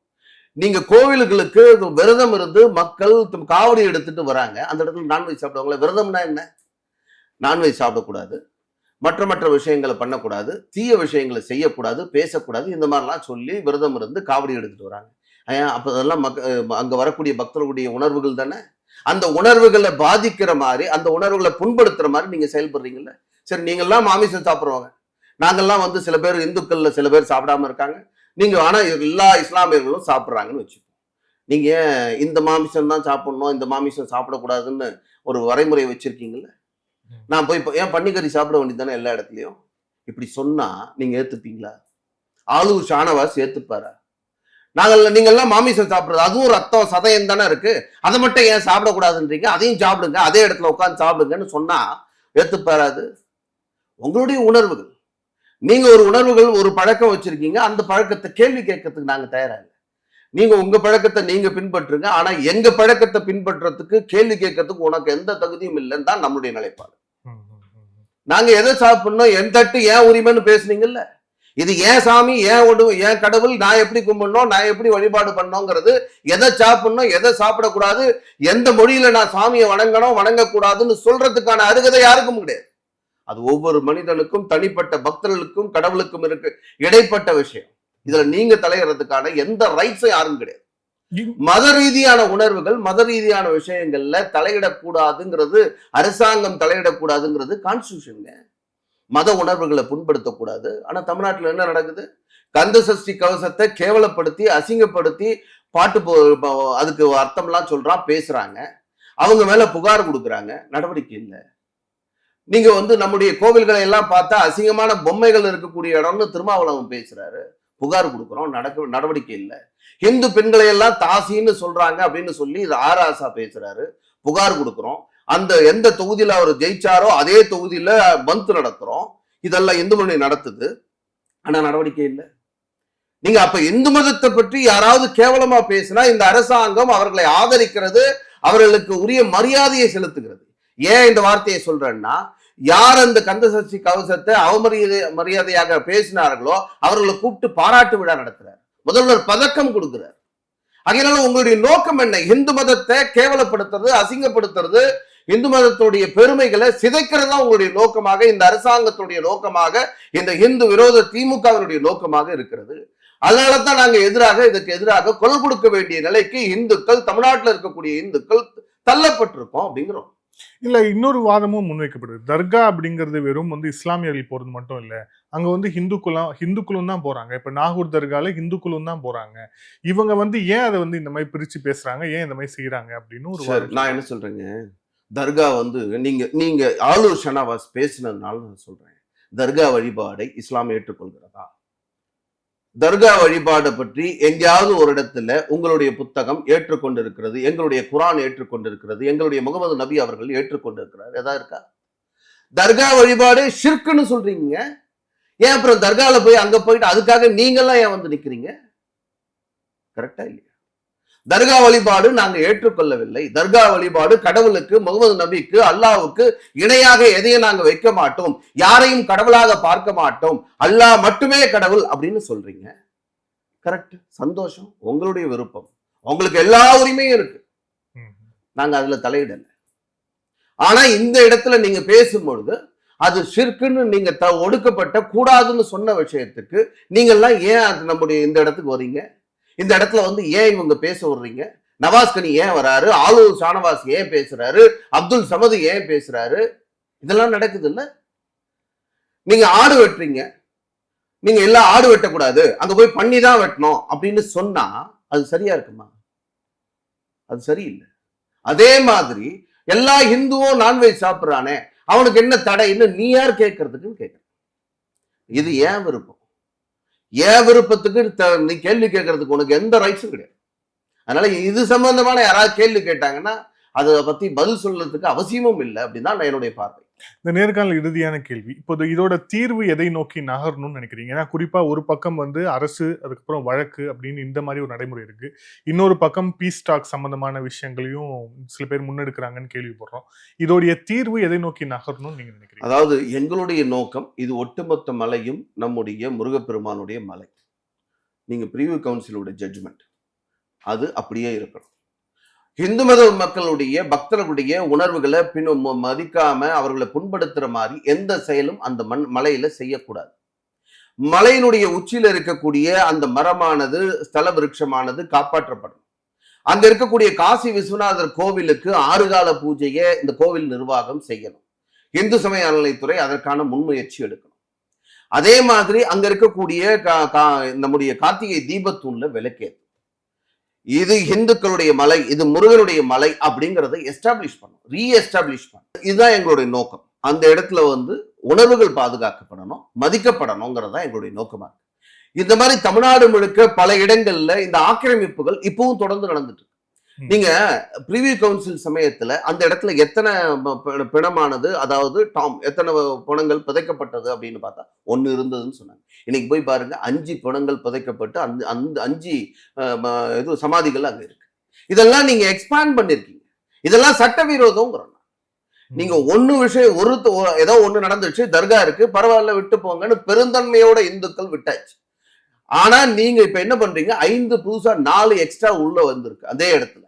நீங்க கோவில்களுக்கு விரதம் இருந்து மக்கள் காவடி எடுத்துட்டு வராங்க, அந்த இடத்துல நான்வெஜ் சாப்பிடுவாங்களே. விரதம்னா என்ன? நான்வெஜ் சாப்பிடக்கூடாது, மற்ற விஷயங்களை பண்ணக்கூடாது, தீய விஷயங்களை செய்யக்கூடாது, பேசக்கூடாது, இந்த மாதிரிலாம் சொல்லி விரதம் இருந்து காவடி எடுத்துட்டு வராங்க. அப்ப அதெல்லாம் அங்க வரக்கூடிய பக்தர்களுடைய உணர்வுகள் தானே. அந்த உணர்வுகளை பாதிக்கிற மாதிரி, அந்த உணர்வுகளை புண்படுத்துற மாதிரி நீங்க செயல்படுறீங்கல்ல. சரி, நீங்கெல்லாம் மாமிசம் சாப்பிடுவாங்க, நாங்கெல்லாம் சில பேர் இந்துக்கள்ல சில பேர் சாப்பிடாம இருக்காங்க, நீங்க ஆனா எல்லா இஸ்லாமியர்களும் சாப்பிட்றாங்கன்னு வச்சுக்கோங்க. நீங்க ஏன் இந்த மாமிசம் தான் சாப்பிடணும், இந்த மாமிசம் சாப்பிடக்கூடாதுன்னு ஒரு வரைமுறை வச்சிருக்கீங்கல்ல. நான் போய் ஏன் பன்னிக்கறி சாப்பிட வேண்டியதானே எல்லா இடத்துலயும்? இப்படி சொன்னா நீங்க ஏத்துப்பீங்களா? ஆலூர் ஷானவாஸ் ஏத்துப்பாரா? நீங்க எல்லாம் மாமிசம் சாப்பிடுறது, அதுவும் ரத்தம் சதயம் தானே இருக்கு, அதை மட்டும் ஏன் சாப்பிடக்கூடாதுன்றீங்க? அதையும் சாப்பிடுங்க, அதே இடத்துல உட்காந்து சாப்பிடுங்கன்னு சொன்னா ஏத்துப்பாராது? உங்களுடைய உணர்வுகள், நீங்க ஒரு உணர்வுகள் ஒரு பழக்கம் வச்சிருக்கீங்க, அந்த பழக்கத்தை கேள்வி கேட்கறதுக்கு நாங்க தயாரா இல்லை. நீங்க உங்க பழக்கத்தை நீங்க பின்பற்றுங்க, ஆனா எங்க பழக்கத்தை பின்பற்றதுக்கு கேள்வி கேட்கறதுக்கு உனக்கு எந்த தகுதியும் இல்லைன்னு தான் நம்முடைய நிலைப்பாடு. நாங்க எதை சாப்பிடணும், என் தட்டு ஏன் உரிமைன்னு பேசுனீங்கல்ல, இது ஏன் சாமி, ஏன் கடவுள், நான் எப்படி கும்பிடணும், நான் எப்படி வழிபாடு பண்ணோங்கிறது, எதை சாப்பிடணும் எதை சாப்பிடக்கூடாது, எந்த மொழியில நான் சாமியை வணங்கணும் வணங்கக்கூடாதுன்னு சொல்றதுக்கான அருகதை யாருக்கும் கிடையாது. அது ஒவ்வொரு மனிதனுக்கும், தனிப்பட்ட பக்தர்களுக்கும் கடவுளுக்கும் இருக்கு இடைப்பட்ட விஷயம். இதுல நீங்க தலையிறதுக்கான எந்த ரைட்ஸும் யாரும் கிடையாது. மத ரீதியான உணர்வுகள், மத ரீதியான விஷயங்கள்ல தலையிடக்கூடாதுங்கிறது, அரசாங்கம் தலையிடக்கூடாதுங்கிறது கான்ஸ்டிடியூஷனுங்க. மத உணர்வுகளை புண்படுத்தக்கூடாது. ஆனா தமிழ்நாட்டில் என்ன நடக்குது? கந்த சஷ்டி கவசத்தை கேவலப்படுத்தி அசிங்கப்படுத்தி அதுக்கு அர்த்தம்லாம் சொல்றான், பேசுறாங்க, அவங்க மேல புகார் கொடுக்குறாங்க, நடவடிக்கை இல்லை. நீங்க நம்முடைய கோவில்களை எல்லாம் பார்த்தா அசிங்கமான பொம்மைகள் இருக்கக்கூடிய இடம்னு திருமாவளவன் பேசுறாரு, புகார் கொடுக்குறோம், நடவடிக்கை இல்லை. இந்து பெண்களை எல்லாம் தாசின்னு சொல்றாங்க அப்படின்னு சொல்லி ஆராசா பேசுறாரு, புகார் கொடுக்குறோம். அந்த எந்த தொகுதியில அவர் ஜெயிச்சாரோ அதே தொகுதியில பந்த் நடத்துறோம். இதெல்லாம் இந்து மணி நடத்துது, ஆனா நடவடிக்கை இல்லை. நீங்க அப்ப இந்து மதத்தை பற்றி யாராவது கேவலமா பேசினா இந்த அரசாங்கம் அவர்களை ஆதரிக்கிறது, அவர்களுக்கு உரிய மரியாதையை செலுத்துகிறது. ஏன் இந்த வார்த்தையை சொல்றேன்னா, யார் அந்த கந்தசஷ்டி கவசத்தை மரியாதையாக பேசினார்களோ அவர்களை கூப்பிட்டு பாராட்டு விழா நடத்துறார், முதல்வர் பதக்கம் கொடுக்கிறார். அதனால உங்களுடைய நோக்கம் என்ன? இந்து மதத்தை கேவலப்படுத்துறது, அசிங்கப்படுத்துறது, இந்து மதத்துடைய பெருமைகளை சிதைக்கிறது தான் உங்களுடைய நோக்கமாக, இந்த அரசாங்கத்துடைய நோக்கமாக, இந்த இந்து விரோத திமுகவினுடைய நோக்கமாக இருக்கிறது. அதனாலதான் நாங்க இதுக்கு எதிராக குரல் கொடுக்க வேண்டிய நிலைக்கு இந்துக்கள், தமிழ்நாட்டில் இருக்கக்கூடிய இந்துக்கள் தள்ளப்பட்டிருக்கோம் அப்படிங்கிறோம். இல்ல இன்னொரு வாதமும் முன்வைக்கப்படுது. தர்கா அப்படிங்கிறது வெறும் இஸ்லாமியர்கள் போறது மட்டும் இல்ல, அங்க ஹிந்துக்களும் தான் போறாங்க. இப்ப நாகூர் தர்கால ஹிந்துக்களும் தான் போறாங்க. இவங்க ஏன் அதை இந்த மாதிரி பிரிச்சு பேசுறாங்க, ஏன் இந்த மாதிரி செய்யறாங்க அப்படின்னு ஒரு நான் என்ன சொல்றேங்க, தர்கா நீங்க ஆலூர் ஷானவாஸ் பேசினதுனால நான் சொல்றேன், தர்கா வழிபாடை இஸ்லாம் ஏற்றுக்கொள்கிறதா? தர்கா வழிபாடை பற்றி எங்கேயாவது ஒரு இடத்துல உங்களுடைய புத்தகம் ஏற்றுக்கொண்டிருக்கிறது, எங்களுடைய குரான் ஏற்றுக்கொண்டிருக்கிறது, எங்களுடைய முகமது நபி அவர்கள் ஏற்றுக்கொண்டிருக்கிறார், எதா இருக்கா? தர்கா வழிபாடு ஷிர்க்குன்னு சொல்றீங்க, ஏன் அப்புறம் தர்கால போய் அங்க போயிட்டு அதுக்காக நீங்கெல்லாம் ஏன் நிக்கிறீங்க? கரெக்டா இல்லையா? தர்கா வழிபாடு நாங்க ஏற்றுக்கொள்ளவில்லை. தர்கா வழிபாடு கடவுளுக்கு, முகமது நபிக்கு, அல்லாவுக்கு இணையாக எதையும் நாங்க வைக்க மாட்டோம், யாரையும் கடவுளாக பார்க்க மாட்டோம், அல்லாஹ் மட்டுமே கடவுள் அப்படின்னு சொல்றீங்க. கரெக்ட், சந்தோஷம், உங்களுடைய விருப்பம், உங்களுக்கு எல்லா உரிமையும் இருக்கு, நாங்க அதுல தலையிடல. ஆனா இந்த இடத்துல நீங்க பேசும்பொழுது அது ஷிர்க்குன்னு நீங்க ஒடுக்கப்பட்ட கூடாதுன்னு சொன்ன விஷயத்துக்கு நீங்கெல்லாம் ஏன் அது நம்முடைய இந்த இடத்துக்கு வரீங்க? இந்த இடத்துல வந்து ஏன் இவங்க பேச விடுறீங்க? நவாஸ் கனி ஏன் வராரு? ஆலூர் ஷானவாஸ் ஏன் பேசுறாரு? அப்துல் சமது ஏன் பேசுறாரு? இதெல்லாம் நடக்குது இல்ல? நீங்க ஆடு வெட்டுறீங்க, நீங்க எல்லாம் ஆடு வெட்டக்கூடாது, அங்க போய் பண்ணி தான் வெட்டணும் அப்படின்னு சொன்னா அது சரியா இருக்குமா? அது சரியில்லை. அதே மாதிரி எல்லா ஹிந்துவும் நான்வெஜ் சாப்பிடுறானே, அவனுக்கு என்ன தடைன்னு நீ யார் கேட்கறதுக்குன்னு கேட்க. இது ஏன் விருப்பம்? ஏன் விருப்பத்துக்கு நீ கேள்வி கேட்கறதுக்கு உனக்கு எந்த ரைட்ஸும் கிடையாது. அதனால இது சம்பந்தமான யாராவது கேள்வி கேட்டாங்கன்னா அதை பத்தி பதில் சொல்றதுக்கு அவசியமும் இல்லை அப்படின்னு தான் என்னுடைய பார்வை. இந்த நேர்காணல் இறுதியான கேள்வி, இப்போது இதோட தீர்வு எதை நோக்கி நகரணும்னு நினைக்கிறீங்க? ஏன்னா குறிப்பா ஒரு பக்கம் வந்து அரசு, அதுக்கப்புறம் வழக்கு அப்படின்னு இந்த மாதிரி ஒரு நடைமுறை இருக்கு, இன்னொரு பக்கம் பீஸ் டாக் சம்பந்தமான விஷயங்களையும் சில பேர் முன்னெடுக்கிறாங்கன்னு கேள்விப்படுறோம். இதோடைய தீர்வு எதை நோக்கி நகரணும்னு நீங்க நினைக்கிறீங்க? அதாவது எங்களுடைய நோக்கம் இது ஒட்டுமொத்த மலையும் நம்முடைய முருகப்பெருமானுடைய மலை. நீங்க பிரிவு கவுன்சிலோட ஜட்ஜ்மெண்ட் அது அப்படியே இருக்கணும். இந்து மத மக்களுடைய பக்தர்களுடைய உணர்வுகளை மதிக்காம அவர்களை புண்படுத்துற மாதிரி எந்த செயலும் அந்த மலையில செய்யக்கூடாது. மலையினுடைய உச்சியில இருக்கக்கூடிய அந்த மரமானது, ஸ்தல விருட்சமானது காப்பாற்றப்படும். அங்க இருக்கக்கூடிய காசி விஸ்வநாதர் கோவிலுக்கு 6 கால பூஜையை இந்த கோவில் நிர்வாகம் செய்யணும். இந்து சமய அறநிலைத்துறை அதற்கான முன்முயற்சி எடுக்கணும். அதே மாதிரி அங்க இருக்கக்கூடிய நம்முடைய கார்த்திகை தீபத்தூண்ல விளக்கேற்றும். இது இந்துக்களுடைய மலை, இது முருகனுடைய மலை அப்படிங்கறத எஸ்டாப்ளிஷ் பண்ணும், ரீஎஸ்டாப்ளிஷ் பண்ணும். இதுதான் எங்களுடைய நோக்கம். அந்த இடத்துல வந்து உணர்வுகள் பாதுகாக்கப்படணும், மதிக்கப்படணுங்கிறதா எங்களுடைய நோக்கமா இருக்கு. இந்த மாதிரி தமிழ்நாடு முழுக்க பல இடங்கள்ல இந்த ஆக்கிரமிப்புகள் இப்பவும் தொடர்ந்து நடந்துட்டு இருக்கு. நீங்க பிரிவியூ கவுன்சில் சமயத்துல அந்த இடத்துல எத்தனை பிணமானது, அதாவது எத்தனை பிணங்கள் புதைக்கப்பட்டது அப்படின்னு பார்த்தா 1 இருந்ததுன்னு சொன்னாங்க. இன்னைக்கு போய் பாருங்க 5 பிணங்கள் புதைக்கப்பட்டு அந்த 5 சமாதிகள் அங்க இருக்கு. இதெல்லாம் நீங்க எக்ஸ்பேண்ட் பண்ணிருக்கீங்க. இதெல்லாம் சட்டவிரோதம்ங்கிறோம். நீங்க ஏதோ ஒண்ணு நடந்துச்சு, தர்கா இருக்கு, பரவாயில்ல விட்டு போங்கன்னு பெருந்தன்மையோட இந்துக்கள் விட்டாச்சு. ஆனா நீங்க இப்ப என்ன பண்றீங்க, 5 புதுசா 4 எக்ஸ்ட்ரா உள்ள வந்திருக்கு அதே இடத்துல.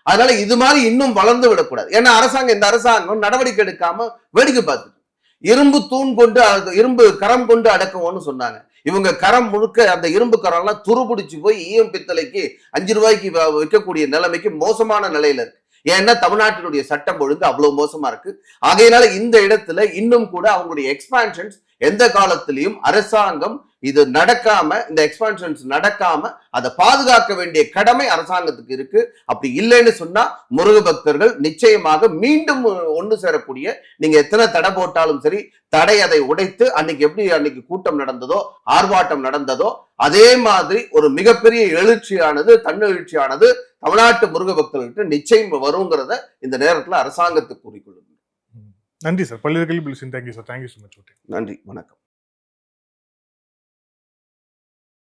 அதனால இது மாதிரி இன்னும் வளர்ந்து விடக்கூடாது. ஏன்னா இந்த அரசாங்கம் நடவடிக்கை எடுக்காம வேடிக்கை பார்த்துட்டு இரும்பு தூண் கொண்டு இரும்பு கரம் கொண்டு அடக்குவோம்னு சொன்னாங்க. இவங்க கரம் முழுக்க அந்த இரும்பு கரம் எல்லாம் துருபிடிச்சு போய் ஈயம் பித்தளைக்கு 5 ரூபாய்க்கு விற்கக்கூடிய நிலைமைக்கு மோசமான நிலையில இருக்கு. ஏன்னா தமிழ்நாட்டினுடைய சட்டம் ஒழுங்கு அவ்வளவு மோசமா இருக்கு. ஆகையினால இந்த இடத்துல இன்னும் கூட அவங்களுடைய எக்ஸ்பான்ஷன்ஸ் எந்த காலத்திலையும் அரசாங்கம் இது நடக்காம, இந்த எக்ஸ்பான்ஷன்ஸ் நடக்காம அதை பாதுகாக்க வேண்டிய கடமை அரசாங்கத்துக்கு இருக்கு. அப்படி இல்லைன்னு சொன்னா முருக பக்தர்கள் நிச்சயமாக மீண்டும் ஒன்று சேரக்கூடிய, நீங்க எத்தனை தடை போட்டாலும் சரி, தடை அதை உடைத்து அன்னைக்கு கூட்டம் நடந்ததோ, ஆர்ப்பாட்டம் நடந்ததோ, அதே மாதிரி ஒரு மிகப்பெரிய எழுச்சியானது, தன்னெழுச்சியானது தமிழ்நாட்டு முருக பக்தர்கள்ட்ட நிச்சயம் வருங்கிறத இந்த நேரத்தில் அரசாங்கத்துக்கு கூறிக்கொள்ளுங்க. நன்றி சார். பல்வேறு கேள்வி. Thank you sir. Thank you so much. நன்றி, வணக்கம்.